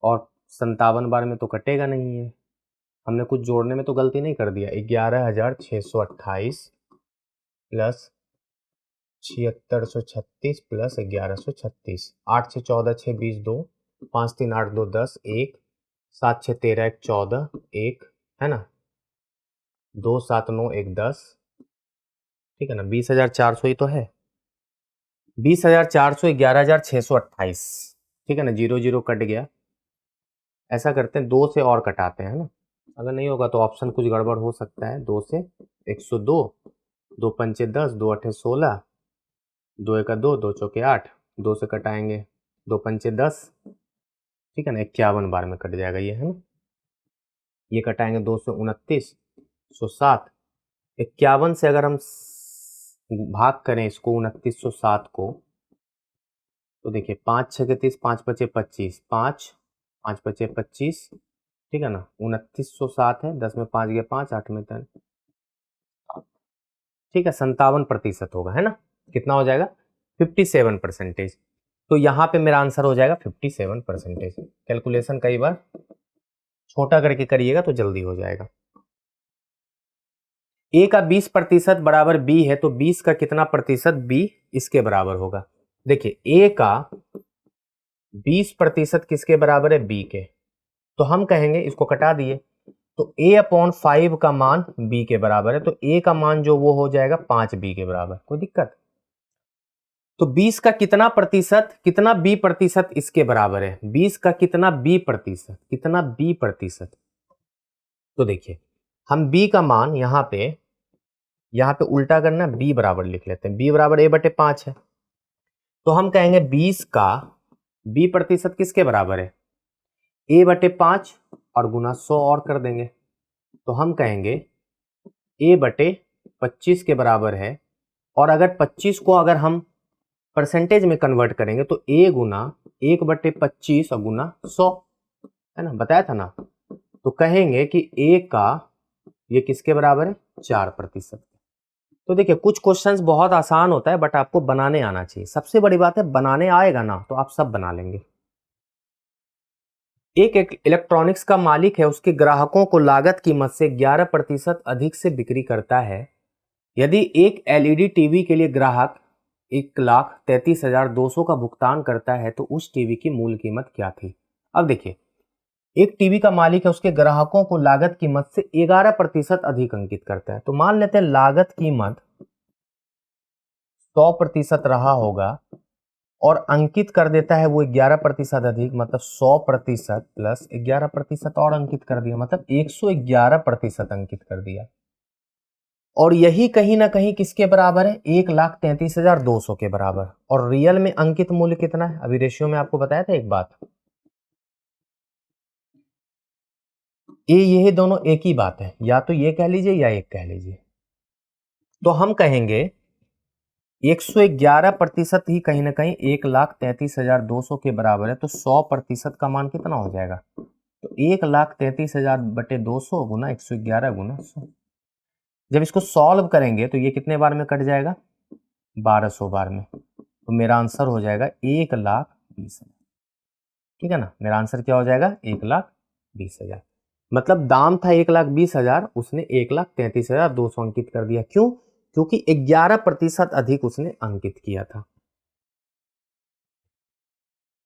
और 57 बार में तो कटेगा नहीं है। हमने कुछ जोड़ने में तो गलती नहीं कर दिया। 11,628 प्लस 7636 प्लस 1136, 8 6 14, 6 20, 2 5 3 8 2 10, 1 7 6 13 1 14, 1 है ना, 2 7 9 1 10, ठीक है ना, 20,400 ही तो है। 20,400, 11,628, ठीक है ना, 0 0 कट गया। ऐसा करते हैं, 2 से और कटाते हैं ना, अगर नहीं होगा तो ऑप्शन कुछ गड़बड़ हो सकता है। 2 से 102, 2 पंचे 10, 2 अठे 16, 2 एका 2, 2 चौके 8, 2 से कटाएंगे, 2 पंचे 10, ठीक है ना, 51 बार में कट जाएगा ये, है ना। ये कटाएंगे 2 से 29, 107, 51 से अगर हम भाग करें इसको 2907 को, तो देखिए 5 6 के 30, 5 बचे 25, 5 5 बचे 25, ठीक है ना, 2907 है, 10 में 5 गया 5, 8 में 3, ठीक है, 57% होगा, है ना। कितना हो जाएगा? 57%। तो यहाँ पे मेरा आंसर हो जाएगा 57%। कैलकुलेशन कई बार छोटा करके करिएगा तो जल्दी हो जाएगा। ए का 20% बराबर बी है, तो 20 का कितना प्रतिशत बी इसके बराबर होगा? देखिए, ए का 20% किसके बराबर है? बी के। तो हम कहेंगे, इसको कटा दिए, तो a/5 का मान b के बराबर है, तो a का मान जो वो हो जाएगा 5b के बराबर। कोई दिक्कत? तो 20 का कितना प्रतिशत, कितना b प्रतिशत इसके बराबर है? 20 का कितना b प्रतिशत, कितना b प्रतिशत? तो देखिए, हम b का मान यहाँ पे उल्टा करना, b बराबर लिख लेते हैं। b बराबर a/5 है, तो हम कहेंगे 20 का b प्रतिशत किसके बराबर है? a/5 और गुना 100 और कर देंगे, तो हम कहेंगे a/25 के बराबर है। और अगर 25 को अगर हम परसेंटेज में कन्वर्ट करेंगे तो a गुना 1/25 और गुना 100, है ना, बताया था ना। तो कहेंगे कि a का ये किसके बराबर है? 4%। तो देखिए, कुछ क्वेश्चंस बहुत आसान होता है, बट आपको बनाने आना चाहिए। सबसे बड़ी बात है, बनाने आएगा ना तो आप सब बना लेंगे। एक इलेक्ट्रॉनिक्स का मालिक है, उसके ग्राहकों को लागत कीमत से 11% अधिक से बिक्री करता है। यदि एक एलईडी टीवी के लिए ग्राहक 1,33,200 का भुगतान करता है, तो उस टीवी की मूल कीमत क्या थी? अब देखिए, एक टीवी का मालिक है, उसके ग्राहकों को लागत कीमत से 11% अधिक अंकित करता है। तो मान लेते हैं लागत कीमत 100% रहा होगा और अंकित कर देता है वो 11% अधिक, मतलब 100% प्लस 11% और अंकित कर दिया, मतलब 111% अंकित कर दिया। और यही कहीं ना कहीं किसके बराबर है? 1,33,200 के बराबर। और रियल में अंकित मूल्य कितना है? अभी रेशियो में आपको बताया था एक बात, ये दोनों एक ही बात है, या तो ये कह लीजिए या एक कह लीजिए। तो हम कहेंगे 111% ही कहीं ना कहीं 1,33,200 के बराबर है, तो 100% का मान कितना हो जाएगा? तो 1,33,000/200 गुना 111 गुना 100। जब इसको सॉल्व करेंगे तो ये कितने बार में कट जाएगा? 1200 बार में। तो मेरा आंसर हो जाएगा 1,20,000। ठीक है ना, मेरा आंसर क्या हो जाएगा? 1,20,000। मतलब दाम था 1,20,000, उसने 1,33,200 अंकित कर दिया। क्यों? क्योंकि 11% अधिक उसने अंकित किया था।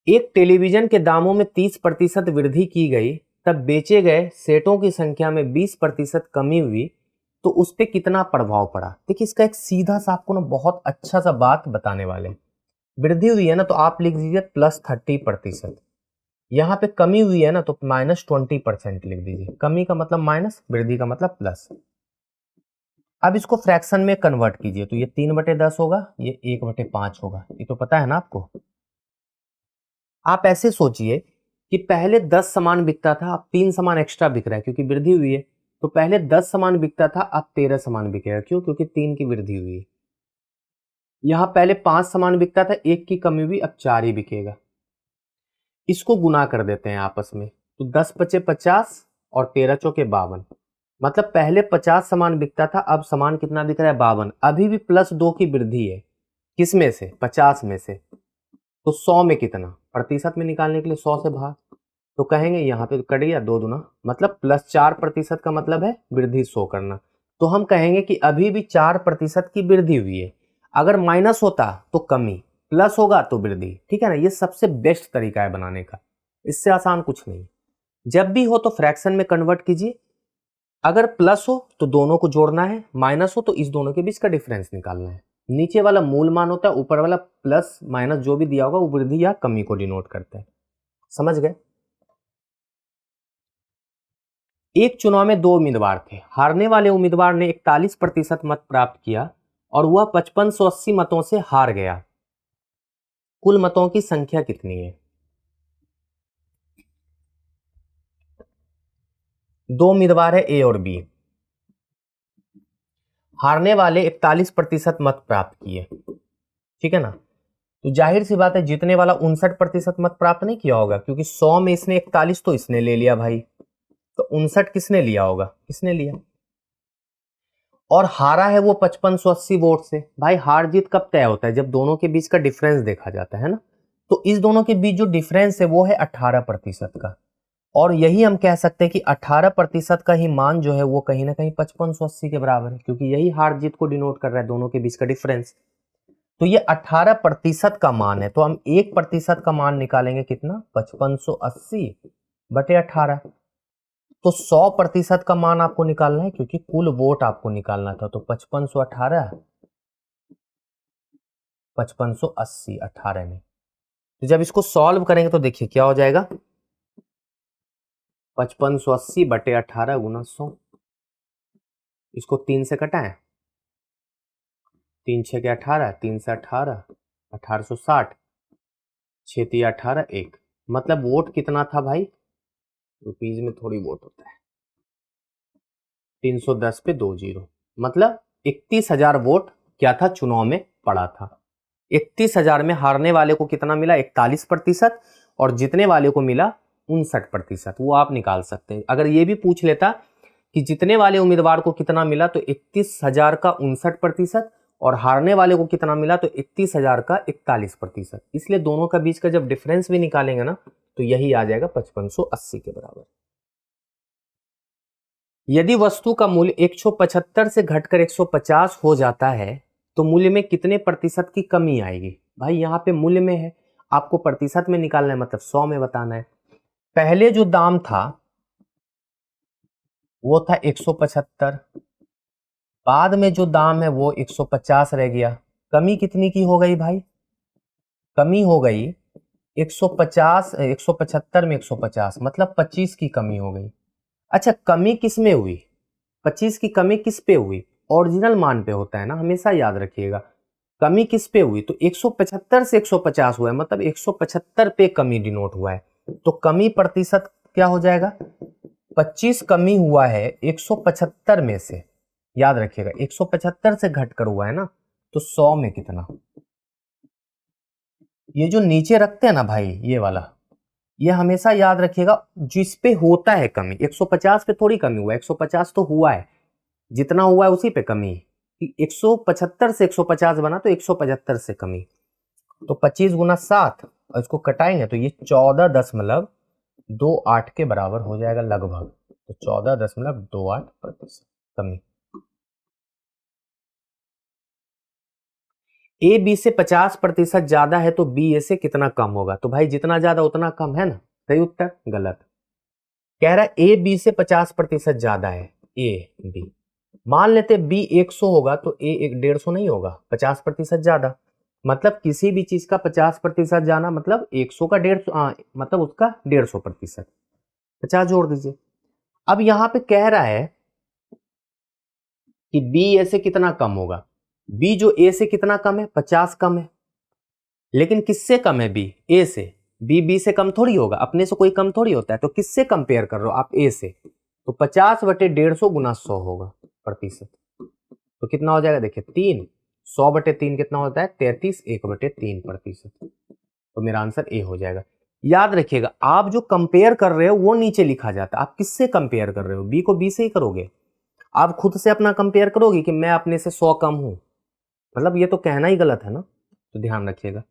एक टेलीविजन के दामों में 30% वृद्धि की गई, तब बेचे गए सेटों की संख्या में 20% कमी हुई, तो उस पर कितना प्रभाव पड़ा? देखिए, इसका एक सीधा सा आपको ना बहुत अच्छा सा बात बताने वाले। वृद्धि हुई है ना, तो आप लिख दीजिए +30%। यहाँ पे कमी हुई है ना, तो -20% लिख दीजिए। कमी का मतलब माइनस, वृद्धि का मतलब प्लस। अब इसको फ्रैक्शन में कन्वर्ट कीजिए, तो ये 3/10 होगा, ये 1/5 होगा। ये तो पता है ना आपको। आप ऐसे सोचिए कि पहले 10 सामान बिकता था, अब 3 सामान एक्स्ट्रा बिक रहा है क्योंकि वृद्धि हुई है। तो पहले 10 सामान बिकता था, अब 13 सामान बिकेगा। क्यों? क्योंकि 3 की वृद्धि हुई है। यहाँ पहले 5 सामान बिकता था, 1 की कमी हुई, अब 4 ही बिकेगा। इसको गुना कर देते हैं आपस में, तो 10 पचे 50 और 13 चौके 52। मतलब पहले 50 सामान बिकता था, अब सामान कितना बिक रहा है? 52। अभी भी +2 की वृद्धि है। किसमें से? 50 में से। तो 100 में कितना? प्रतिशत में निकालने के लिए 100 से भाग, तो कहेंगे यहाँ पे कट गया 2 दूना, मतलब +4% का मतलब है वृद्धि शो करना। तो हम कहेंगे कि अभी भी 4% की वृद्धि हुई है। अगर माइनस होता तो कमी, प्लस होगा तो वृद्धि। ठीक है ना? ये सबसे बेस्ट तरीका है बनाने का, इससे आसान कुछ नहीं। जब भी हो तो फ्रैक्शन में कन्वर्ट कीजिए। अगर प्लस हो तो दोनों को जोड़ना है, माइनस हो तो इस दोनों के बीच का डिफरेंस निकालना है। नीचे वाला मूल मान होता है, ऊपर वाला प्लस माइनस जो भी दिया होगा वो वृद्धि या कमी को डिनोट करता है। समझ गए? एक चुनाव में 2 उम्मीदवार थे। हारने वाले उम्मीदवार ने 41% मत प्राप्त किया और वह 5580 मतों से हार गया। कुल मतों की संख्या कितनी है? 2 उम्मीदवार है, ए और बी। हारने वाले 41% मत प्राप्त किए। ठीक है ना? तो जाहिर सी बात है जीतने वाला 59% मत प्राप्त नहीं किया होगा, क्योंकि 100 में इसने 41 तो इसने ले लिया भाई, तो 59 किसने लिया होगा? किसने लिया? और हारा है वो 5580 वोट से। भाई हार जीत कब तय होता है? जब दोनों के बीच का डिफरेंस देखा जाता है ना। तो इस दोनों के बीच जो डिफरेंस है वो है 18% का, और यही हम कह सकते हैं कि 18% का ही मान जो है वो कहीं ना कहीं 5580 के बराबर है, क्योंकि यही हार जीत को डिनोट कर रहा है, दोनों के बीच का डिफरेंस। तो ये 18% का मान है, तो हम 1% का मान निकालेंगे, कितना? 5580/18। तो 100% का मान आपको निकालना है, क्योंकि कुल वोट आपको निकालना था। तो 5518, 5580 18 में। तो जब इसको सॉल्व करेंगे तो देखिए क्या हो जाएगा, 5580/18 × 100। इसको 3 से कटाएं, 3 6 के 18, 3 से 18, 1860, 6 3 18 1। मतलब वोट कितना था भाई? रुपीज में थोड़ी वोट होता है, 310 पे 2 जीरो, मतलब 31,000 वोट क्या था? चुनाव में पड़ा था। 31,000 में हारने वाले को कितना मिला? 41%, और जीतने वाले को मिला 59%। वो आप निकाल सकते हैं। अगर ये भी पूछ लेता कि जीतने वाले उम्मीदवार को कितना मिला, तो 31,000 का 59%, और हारने वाले को कितना मिला, तो 31,000 का 41%। इसलिए दोनों का बीच का जब डिफरेंस भी निकालेंगे ना, तो यही आ जाएगा 5580 के बराबर। यदि वस्तु का मूल्य 175 से घटकर 150 हो जाता है, तो मूल्य में कितने प्रतिशत की कमी आएगी? भाई यहाँ पे मूल्य में है, आपको प्रतिशत में निकालना है, मतलब 100 में बताना है। पहले जो दाम था वो था 175, बाद में जो दाम है वो 150 रह गया। कमी कितनी की हो गई भाई? कमी हो गई 150, 175 में 150, मतलब 25 की कमी हो गई। अच्छा, कमी किस में हुई? 25 की कमी किस पे हुई? ओरिजिनल मान पे होता है ना, हमेशा याद रखिएगा। कमी किस पे हुई? तो 175 से 150 हुआ है, मतलब 175 पे कमी डिनोट हुआ है। तो कमी प्रतिशत क्या हो जाएगा? 25 कमी हुआ है 175 में से, याद रखिएगा 175 से घटकर हुआ है ना, तो 100 में कितना? ये जो नीचे रखते हैं ना भाई, ये वाला, ये हमेशा याद रखिएगा, जिस पे होता है कमी। 150 पे थोड़ी कमी हुआ है, 150 तो हुआ है, जितना हुआ है उसी पे कमी। 175 से 150 बना, तो 175 से कमी, तो 25 × 7, और इसको कटाएंगे तो ये 14.28 के बराबर हो जाएगा लगभग। तो 14.28% कमी। ए बी से 50% ज्यादा है तो बी ए से कितना कम होगा? तो भाई जितना ज्यादा उतना कम है ना। सही उत्तर गलत। कह रहा है ए बी से 50% ज्यादा है, ए बी। मान लेते बी 100 होगा तो ए 150 नहीं होगा, 50% ज्यादा। मतलब किसी भी चीज का 50% जाना मतलब 100 का 150, मतलब उसका 150%। 50 जोड़ दीजिए। अब यहां पे कह रहा है कि बी ए से कितना कम होगा। बी जो ए से कितना कम है, 50 कम है। लेकिन किससे कम है बी? ए से। बी बी से कम थोड़ी होगा, अपने से कोई कम थोड़ी होता है। तो किससे कंपेयर कर रहे हो आप? ए से। तो 50/150 गुना 100 होगा प्रतिशत। तो कितना हो जाएगा देखिए 3। 100/3 कितना होता है? 33। 1/3%। तो मेरा आंसर ए हो जाएगा। याद रखिएगा, आप जो कंपेयर कर रहे हो वो नीचे लिखा जाता है। आप किससे कंपेयर कर रहे हो? बी को बी से ही करोगे। आप खुद से अपना कंपेयर करोगे कि मैं अपने से 100 कम हूं, मतलब ये तो कहना ही गलत है ना। तो ध्यान रखिएगा।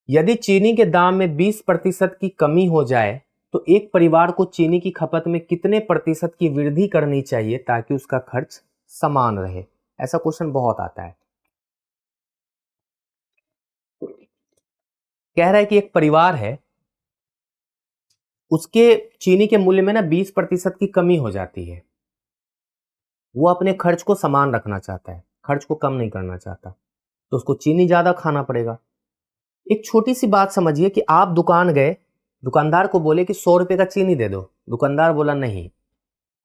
यदि चीनी के दाम में 20% की कमी हो जाए तो एक परिवार को चीनी की खपत में कितने प्रतिशत की वृद्धि करनी चाहिए ताकि उसका खर्च समान रहे? ऐसा क्वेश्चन बहुत आता है। कह रहा है कि एक परिवार है, उसके चीनी के मूल्य में ना 20% की कमी हो जाती है। वो अपने खर्च को समान रखना चाहता है, खर्च को कम नहीं करना चाहता, तो उसको चीनी ज्यादा खाना पड़ेगा। एक छोटी सी बात समझिए कि आप दुकान गए, दुकानदार को बोले कि 100 रुपए का चीनी दे दो। दुकानदार बोला नहीं,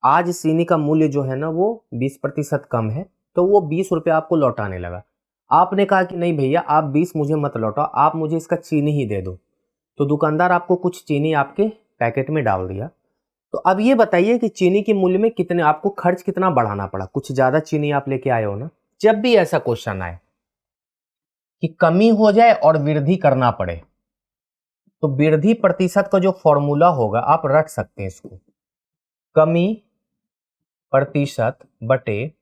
आज चीनी का मूल्य जो है ना वो 20% कम है, तो वो 20 रुपये आपको लौटाने लगा। आपने कहा कि नहीं भैया, आप 20 मुझे मत लौटाओ, आप मुझे इसका चीनी ही दे दो। तो दुकानदार आपको कुछ चीनी आपके पैकेट में डाल दिया। तो अब ये बताइए कि चीनी के मूल्य में कितने आपको खर्च कितना बढ़ाना पड़ा? कुछ ज्यादा चीनी आप लेके आए हो ना। जब भी ऐसा क्वेश्चन आए कि कमी हो जाए और वृद्धि करना पड़े, तो वृद्धि प्रतिशत का जो फॉर्मूला होगा आप रख सकते हैं इसको। कमी प्रतिशत बटे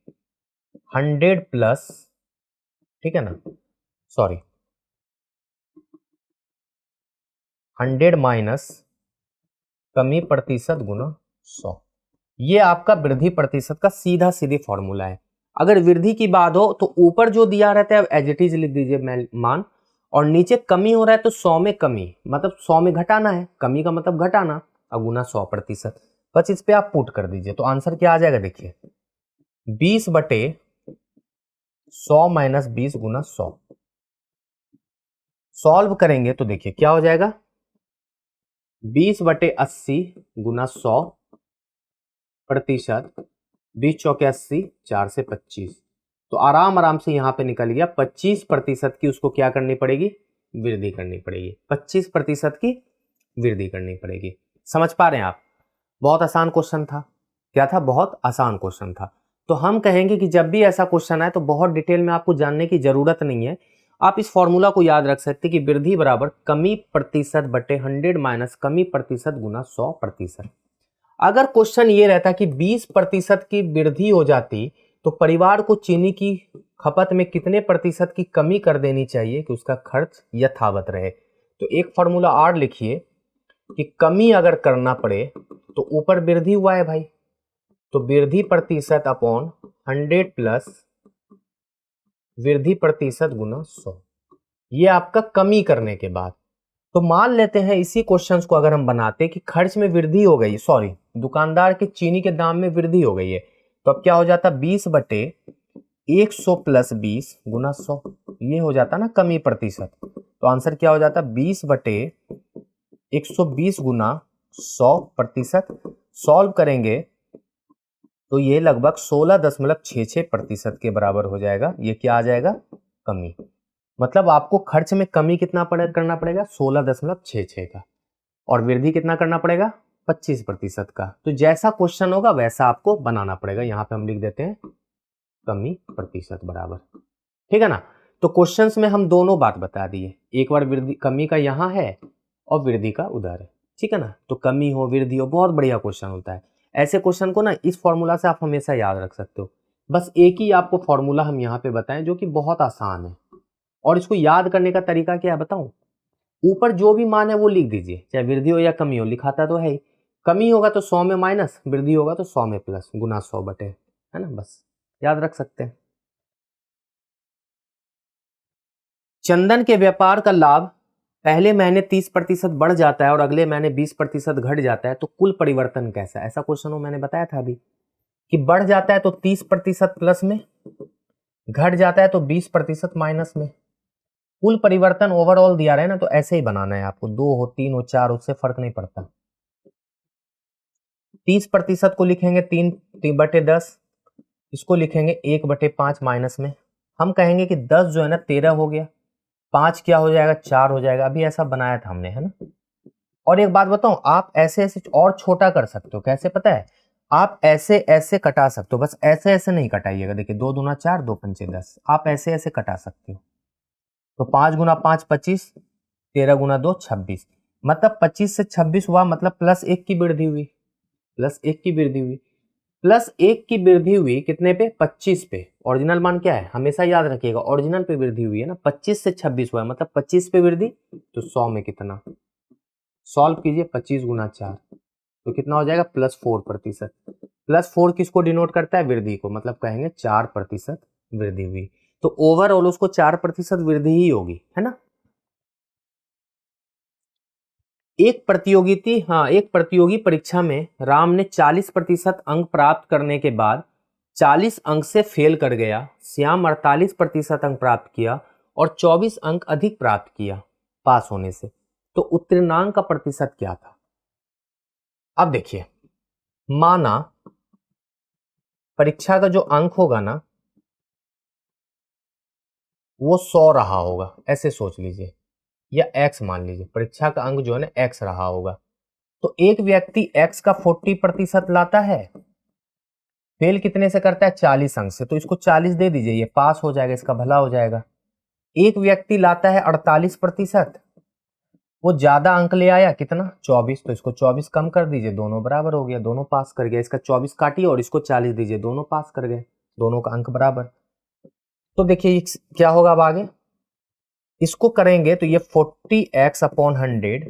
100+, ठीक है ना, सॉरी 100 माइनस कमी प्रतिशत गुना 100। ये आपका वृद्धि प्रतिशत का सीधा सीधी फॉर्मूला है। अगर वृद्धि की बात हो तो ऊपर जो दिया रहता है एज इट इज लिख दीजिए मान, और नीचे कमी हो रहा है तो 100 में कमी मतलब 100 में घटाना है, कमी का मतलब घटाना, और गुना 100%। बस इस पे आप पुट कर दीजिए तो आंसर क्या आ जाएगा देखिए, 20/100 माइनस 20 गुना 100। सॉल्व करेंगे तो देखिए क्या हो जाएगा, 20/80 गुना 100%। 20 चौके 80, 4 से 25। तो आराम आराम से यहां पे निकल गया 25% की उसको क्या करनी पड़ेगी? वृद्धि करनी पड़ेगी। 25% की वृद्धि करनी पड़ेगी। समझ पा रहे हैं आप? बहुत आसान क्वेश्चन था। क्या था? बहुत आसान क्वेश्चन था। तो हम कहेंगे कि जब भी ऐसा क्वेश्चन आए तो बहुत डिटेल में आपको जानने की जरूरत नहीं है। आप इस फॉर्मूला को याद रख सकते कि वृद्धि बराबर कमी प्रतिशत बटे 100 माइनस कमी प्रतिशत गुना 100%। अगर क्वेश्चन ये रहता कि 20% की वृद्धि हो जाती तो परिवार को चीनी की खपत में कितने प्रतिशत की कमी कर देनी चाहिए कि उसका खर्च यथावत रहे, तो एक फॉर्मूला और लिखिए कि कमी अगर करना पड़े तो ऊपर वृद्धि हुआ है भाई, तो वृद्धि प्रतिशत अपॉन 100 प्लस वृद्धि प्रतिशत गुना 100। ये आपका कमी करने के बाद। तो मान लेते हैं इसी क्वेश्चन को अगर हम बनाते कि खर्च में वृद्धि हो गई, सॉरी दुकानदार के चीनी के दाम में वृद्धि हो गई है, तो अब क्या हो जाता? 20/100 प्लस 20 गुना 100। ये हो जाता ना कमी प्रतिशत। तो आंसर क्या हो जाता? 20/120 गुना 100%। सॉल्व करेंगे तो ये लगभग 16.66% के बराबर हो जाएगा। ये क्या आ जाएगा? कमी। मतलब आपको खर्च में कमी कितना करना पड़ेगा? 16.66 का। और वृद्धि कितना करना पड़ेगा? 25% का। तो जैसा क्वेश्चन होगा वैसा आपको बनाना पड़ेगा। यहां पे हम लिख देते हैं कमी प्रतिशत बराबर, ठीक है ना। तो क्वेश्चंस में हम दोनों बात बता दिए, एक बार वृद्धि कमी का यहां है और वृद्धि का उधर है, ठीक है ना। तो कमी हो वृद्धि हो, बहुत बढ़िया क्वेश्चन होता है। ऐसे क्वेश्चन को ना इस फॉर्मूला से आप हमेशा याद रख सकते हो। बस एक ही आपको फॉर्मूला हम यहाँ पे बताएं जो कि बहुत आसान है, और इसको याद करने का तरीका क्या है बताऊं? ऊपर जो भी मान है वो लिख दीजिए, चाहे वृद्धि हो या कमी हो, लिखाता तो है ही। कमी होगा तो 100 में माइनस, वृद्धि होगा तो 100 में प्लस, गुना 100 बटे, है ना, बस याद रख सकते हैं। चंदन के व्यापार का लाभ पहले महीने 30% बढ़ जाता है और अगले महीने 20% घट जाता है, तो कुल परिवर्तन कैसा है? ऐसा क्वेश्चन हो, मैंने बताया था अभी कि बढ़ जाता है तो 30% प्लस में, घट जाता है तो 20% माइनस में। कुल परिवर्तन ओवरऑल दिया रहे ना, तो ऐसे ही बनाना है आपको, 2 हो 3 हो 4, उससे फर्क नहीं पड़ता। 30% को लिखेंगे 3/10, इसको लिखेंगे 1/5 माइनस में। हम कहेंगे कि 10 जो है ना 13 हो गया, 5 क्या हो जाएगा, 4 हो जाएगा। अभी ऐसा बनाया था हमने, है ना। और एक बात बताऊं, आप ऐसे ऐसे और छोटा कर सकते हो। कैसे पता है? आप ऐसे ऐसे कटा सकते हो, बस ऐसे ऐसे नहीं कटाइएगा। देखिए 2 दूना 4, 2 पंचे 10, आप ऐसे ऐसे कटा सकते हो। तो 5 गुना 5 25, 13 गुना 2 26, मतलब 25 से 26 हुआ, मतलब +1 की वृद्धि हुई, +1 की वृद्धि हुई, +1 की वृद्धि हुई कितने पे? 25 पे। ओरिजिनल मान क्या है? हमेशा याद रखिएगा, ओरिजिनल पे वृद्धि हुई है ना। 25 से 26 हुआ है, मतलब 25 पे वृद्धि, तो 100 में कितना? सॉल्व कीजिए, 25 गुना 4, तो कितना हो जाएगा? +4%। +4 किसको डिनोट करता है? वृद्धि को, मतलब कहेंगे 4% वृद्धि हुई। तो ओवरऑल उसको 4% वृद्धि ही होगी, है ना। एक प्रतियोगी परीक्षा में राम ने 40% अंक प्राप्त करने के बाद 40 अंक से फेल कर गया। श्याम 48% अंक प्राप्त किया और 24 अंक अधिक प्राप्त किया पास होने से। तो उत्तीर्णांक का प्रतिशत क्या था? अब देखिए, माना परीक्षा का जो अंक होगा ना वो 100 रहा होगा, ऐसे सोच लीजिए, या x मान लीजिए, परीक्षा का अंक जो है ना x रहा होगा। तो एक व्यक्ति x का 40% लाता है, फेल कितने से करता है? 40 अंक से, तो इसको 40 दे दीजिए, ये पास हो जाएगा, इसका भला हो जाएगा। एक व्यक्ति लाता है 48%, वो ज्यादा अंक ले आया, कितना? 24, तो इसको 24 कम कर दीजिए, दोनों बराबर हो गया, दोनों पास कर गया। इसका 24 काटिए और इसको 40 दीजिए, दोनों पास कर गए, दोनों का अंक बराबर। तो देखिए क्या होगा अब आगे, इसको करेंगे तो ये 40x/100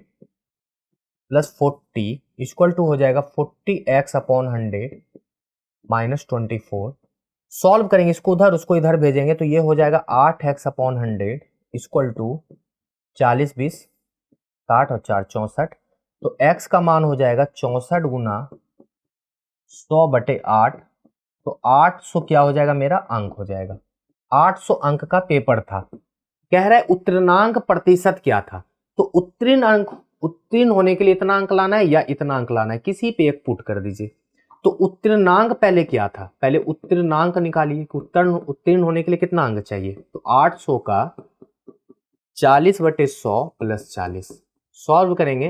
प्लस 40 इक्वल टू हो जाएगा 40x/100 माइनस 24। सॉल्व करेंगे, इसको उधर उसको इधर भेजेंगे, तो ये हो जाएगा 8x/100 इक्वल टू 40 20 60 और 4 64। तो x का मान हो जाएगा 64 गुना 100/8। तो 800 क्या हो जाएगा? मेरा अंक हो जाएगा। 800 अंक का पेपर था। कह रहा है उत्तीर्णांक प्रतिशत क्या था। तो उत्तीर्ण होने के लिए इतना अंक लाना है या इतना अंक लाना है, किसी पे एक पुट कर दीजिए। तो उत्तीर्णांक पहले क्या था? पहले उत्तीर्णांक निकालिए कि उत्तीर्ण होने के लिए कितना अंक चाहिए। तो 800 का 40/100 प्लस 40 सॉल्व करेंगे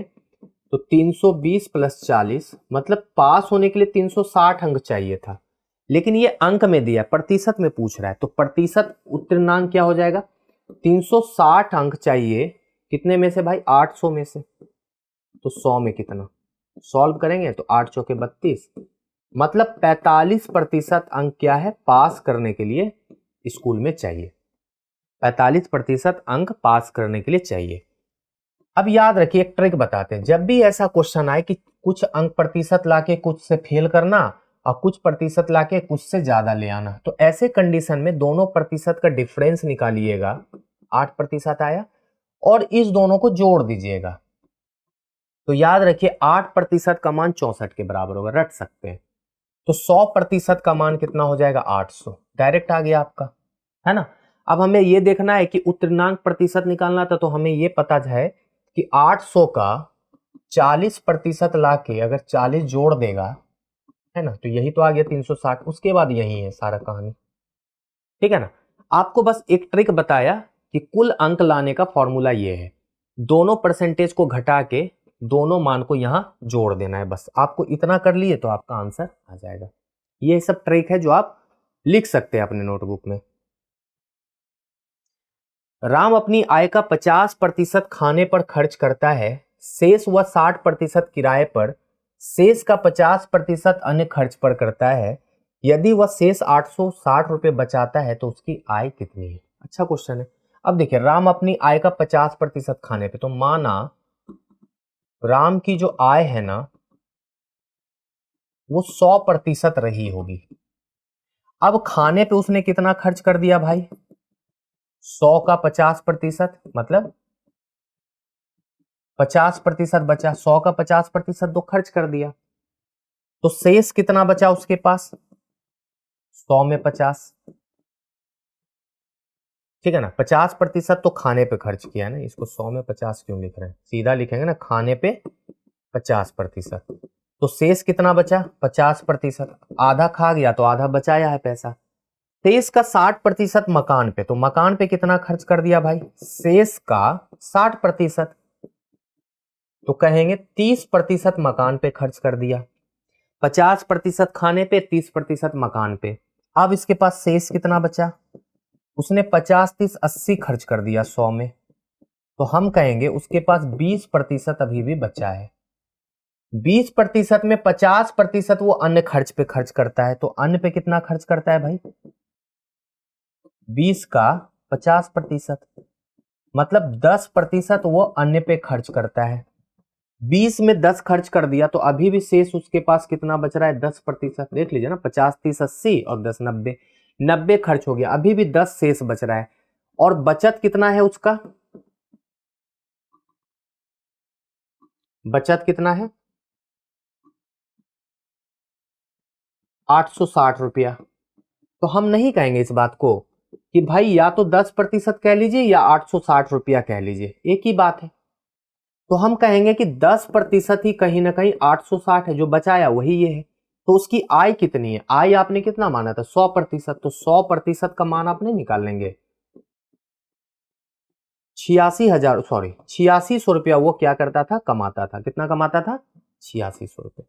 तो 320 प्लस 40, मतलब पास होने के लिए 360 अंक चाहिए था, लेकिन ये अंक में दिया, प्रतिशत में पूछ रहा है। तो प्रतिशत उत्तीर्णांक क्या हो जाएगा? 360 अंक चाहिए, कितने में से भाई? 800 में से। तो 100 में कितना? सॉल्व करेंगे तो 8 चौके 32, मतलब 45% अंक क्या है पास करने के लिए स्कूल में चाहिए। 45% अंक पास करने के लिए चाहिए। अब याद रखिए, एक ट्रिक बताते हैं, जब भी ऐसा क्वेश्चन आए कि कुछ अंक प्रतिशत लाके कुछ से फेल करना और कुछ प्रतिशत लाके कुछ से ज्यादा ले आना, तो ऐसे कंडीशन में दोनों प्रतिशत का डिफरेंस निकालिएगा, 8% आया, और इस दोनों को जोड़ दीजिएगा। तो याद रखिए 8% का मान 64 के बराबर होगा, रट सकते हैं। तो 100% का मान कितना हो जाएगा? 800, डायरेक्ट आ गया आपका, है ना। अब हमें यह देखना है कि उत्तीर्णांक प्रतिशत निकालना था, तो हमें यह पता है कि 800 का 40% लाके अगर 40 जोड़ देगा, है ना, तो यही तो आ गया 360। उसके बाद यही है सारा कहानी, ठीक है ना। आपको बस एक ट्रिक बताया कि कुल अंक लाने का फॉर्मूला ये है, दोनों परसेंटेज को घटा के दोनों मान को यहां जोड़ देना है। बस आपको इतना कर लिए तो आपका आंसर आ जाएगा। ये सब ट्रिक है जो आप लिख सकते हैं अपने नोटबुक में। राम अपनी आय का 50% खाने पर खर्च करता है, शेष वह 60% किराए पर, शेष का 50% अन्य खर्च पर करता है। यदि वह शेष 860 रुपए बचाता है तो उसकी आय कितनी है? अच्छा क्वेश्चन है। अब देखिए, राम अपनी आय का 50% खाने पे, तो माना राम की जो आय है ना वो 100% रही होगी। अब खाने पे उसने कितना खर्च कर दिया भाई? 100 का 50%, मतलब 50% बचा। 100 का 50% तो खर्च कर दिया, तो शेष कितना बचा उसके पास? 100 में 50, ठीक है ना। 50% तो खाने पे खर्च किया है ना, इसको 100 में 50 क्यों लिख रहे हैं, सीधा लिखेंगे ना, खाने पे 50%। तो शेष कितना बचा? 50%। आधा खा गया तो आधा बचाया है पैसा। शेष का 60% मकान पे, तो मकान पे कितना खर्च कर दिया भाई? शेष का 60%, तो कहेंगे 30% मकान पे खर्च कर दिया। 50% खाने पे, 30% मकान पे। अब इसके पास शेष कितना बचा? उसने 50, 30, 80 खर्च कर दिया 100 में, तो हम कहेंगे उसके पास 20% अभी भी बचा है। 20% में 50% वो अन्य खर्च पे खर्च करता है, तो अन्य पे कितना खर्च करता है भाई? 20 का 50%, मतलब 10% वो अन्य पे खर्च करता है। 20 में 10 खर्च कर दिया, तो अभी भी शेष उसके पास कितना बच रहा है? 10%। देख लीजिए ना, 50, 30, 80 और 10, 90। 90 खर्च हो गया, अभी भी 10 शेष बच रहा है। और बचत कितना है उसका? बचत कितना है? 860 रुपया। तो हम नहीं कहेंगे इस बात को कि भाई या तो 10% कह लीजिए या 860 रुपया कह लीजिए, एक ही बात है। तो हम कहेंगे कि 10% ही कहीं ना कहीं 860 है, जो बचाया वही ये है। तो उसकी आय कितनी है? आय आपने कितना माना था? 100%। तो 100% का मान आप नहीं निकाल लेंगे? 86,000, सॉरी 8600 रुपया वो क्या करता था? कमाता था। कितना कमाता था? 8600 रुपये।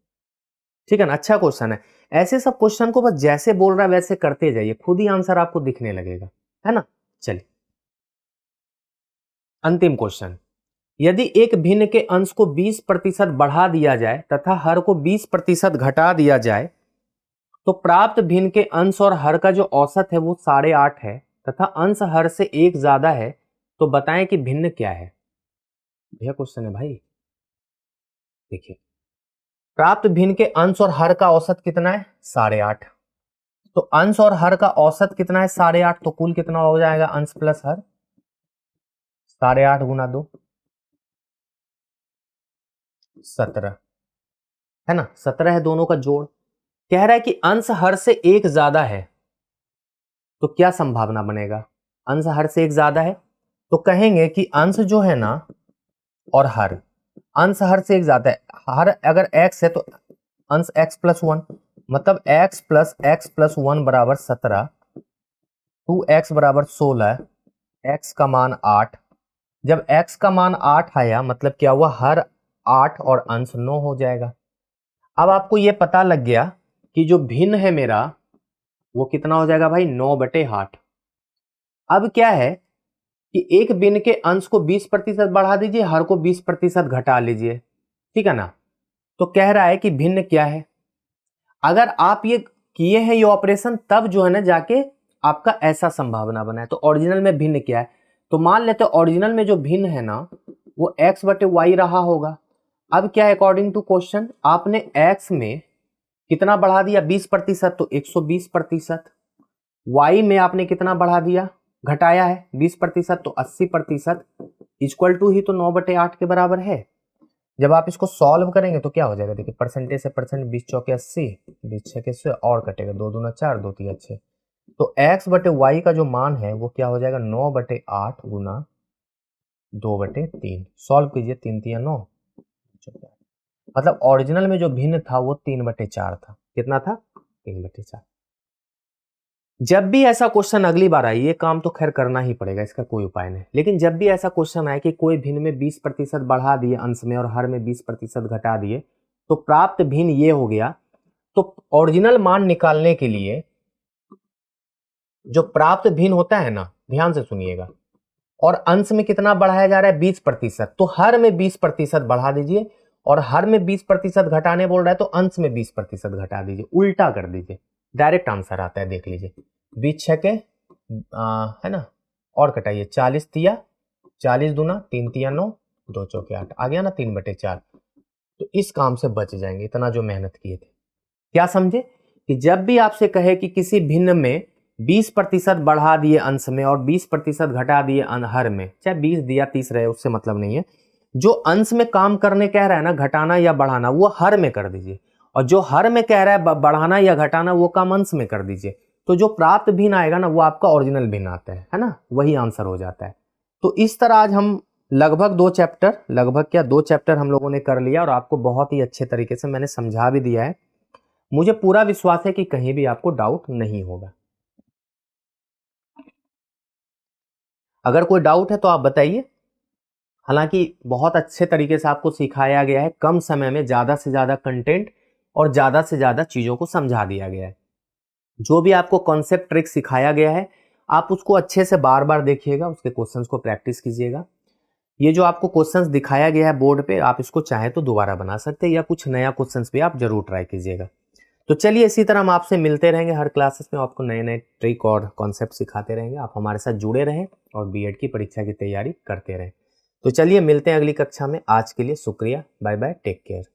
ठीक है ना, अच्छा क्वेश्चन है। ऐसे सब क्वेश्चन को बस जैसे बोल रहा है वैसे करते जाइए, खुद ही आंसर आपको दिखने लगेगा, है ना। चलिए अंतिम क्वेश्चन। यदि एक भिन्न के अंश को 20% बढ़ा दिया जाए तथा हर को 20% घटा दिया जाए, तो प्राप्त भिन्न के अंश और हर का जो औसत है वो 8.5 है तथा अंश हर से 1 ज्यादा है, तो बताएं कि भिन्न क्या है। यह क्वेश्चन है भाई। देखिए, प्राप्त भिन्न के अंश और हर का औसत कितना है? 8.5। तो अंश और हर का औसत कितना है? 8.5। तो कुल कितना हो जाएगा? अंश प्लस हर, 8.5 गुना 2, 17, है ना। 17 है दोनों का जोड़। कह रहा है कि अंश हर से 1 ज्यादा है, तो क्या संभावना बनेगा? अंश हर से 1 ज्यादा है, तो कहेंगे कि अंश जो है ना और हर, अंश हर से 1 ज्यादा है। हर अगर x है तो अंश x प्लस 1, मतलब x प्लस 1 बराबर 17, 2x बराबर 16, x का मान 8। जब x का मान 8 आया, मतलब क्या हुआ? हर 8 और अंश 9 हो जाएगा। अब आपको यह पता लग गया कि जो भिन्न है मेरा वो कितना हो जाएगा भाई? 9/8। अब क्या है कि एक भिन्न के अंश को 20% बढ़ा दीजिए, हर को 20% घटा लीजिए, ठीक है ना। तो कह रहा है कि भिन्न क्या है। अगर आप ये किए हैं ये ऑपरेशन, तब जो है ना जाके आपका ऐसा संभावना बना है। तो ओरिजिनल में भिन्न क्या है? तो मान लेते हैं ओरिजिनल में जो भिन्न है ना वो x/y रहा होगा। अब क्या है, अकॉर्डिंग टू क्वेश्चन आपने x में कितना बढ़ा दिया? 20%, तो 120%। y में आपने कितना बढ़ा दिया? घटाया है 20%, तो 80%। इक्वल टू ही तो 9/8 के बराबर है। जब आप इसको सॉल्व करेंगे तो क्या हो जाएगा? देखिए, परसेंटेज से परसेंट 20 चौके 80, 20 छके से और कटेगा, 2 दूना 4, 2 तिया 6। तो x/y का जो मान है वो क्या हो जाएगा? 9/8 गुना 2/3। सॉल्व कीजिए, 3 तिया 9, मतलब ओरिजिनल में जो भिन्न था वो 3/4 था। कितना था? 3/4। जब भी ऐसा क्वेश्चन अगली बार आए, ये काम तो खैर करना ही पड़ेगा, इसका कोई उपाय नहीं, लेकिन जब भी ऐसा क्वेश्चन आए कि कोई भिन्न में 20% बढ़ा दिए अंश में और हर में 20% घटा दिए, तो प्राप्त भिन्न ये हो गया। तो ओरिजिनल मान निकालने के लिए जो प्राप्त भिन्न होता है ना, ध्यान से सुनिएगा, और अंश में कितना बढ़ाया जा रहा है? 20%, तो हर में 20% बढ़ा दीजिए, और हर में 20% घटाने बोल रहा है तो अंश में 20% घटा दीजिए, उल्टा कर दीजिए, डायरेक्ट आंसर आता है। देख लीजिए, 20 छके है ना, और कटाइए, 40 तिया 40 दूना 3 तिया 9, 2 चौके 8 आ गया ना, 3/4। तो इस काम से बच जाएंगे, इतना जो मेहनत किए थे। क्या समझे कि जब भी आपसे कहे कि किसी भिन्न में 20% बढ़ा दिए अंश में और 20% घटा दिए हर में, चाहे 20 दिया 30 रहे उससे मतलब नहीं है, जो अंश में काम करने कह रहा है ना, घटाना या बढ़ाना, वो हर में कर दीजिए, और जो हर में कह रहा है बढ़ाना या घटाना, वो काम अंश में कर दीजिए। तो जो प्राप्त भिन्न आएगा ना, वो आपका ओरिजिनल भिन्न आता है ना, वही आंसर हो जाता है। तो इस तरह आज हम लगभग 2 चैप्टर हम लोगों ने कर लिया, और आपको बहुत ही अच्छे तरीके से मैंने समझा भी दिया है। मुझे पूरा विश्वास है कि कहीं भी आपको डाउट नहीं होगा। अगर कोई डाउट है तो आप बताइए। हालांकि बहुत अच्छे तरीके से आपको सिखाया गया है, कम समय में ज़्यादा से ज़्यादा कंटेंट और ज़्यादा से ज़्यादा चीज़ों को समझा दिया गया है। जो भी आपको कॉन्सेप्ट ट्रिक सिखाया गया है, आप उसको अच्छे से बार बार देखिएगा, उसके क्वेश्चंस को प्रैक्टिस कीजिएगा। ये जो आपको क्वेश्चंस दिखाया गया है बोर्ड पे, आप इसको चाहे तो दोबारा बना सकते हैं, या कुछ नया क्वेश्चंस भी आप जरूर ट्राई कीजिएगा। तो चलिए, इसी तरह हम आपसे मिलते रहेंगे हर क्लासेस में, आपको नए नए ट्रिक और कॉन्सेप्ट सिखाते रहेंगे। आप हमारे साथ जुड़े रहें और बीएड की परीक्षा की तैयारी करते रहें। तो चलिए, मिलते हैं अगली कक्षा में। आज के लिए शुक्रिया, बाय बाय, टेक केयर।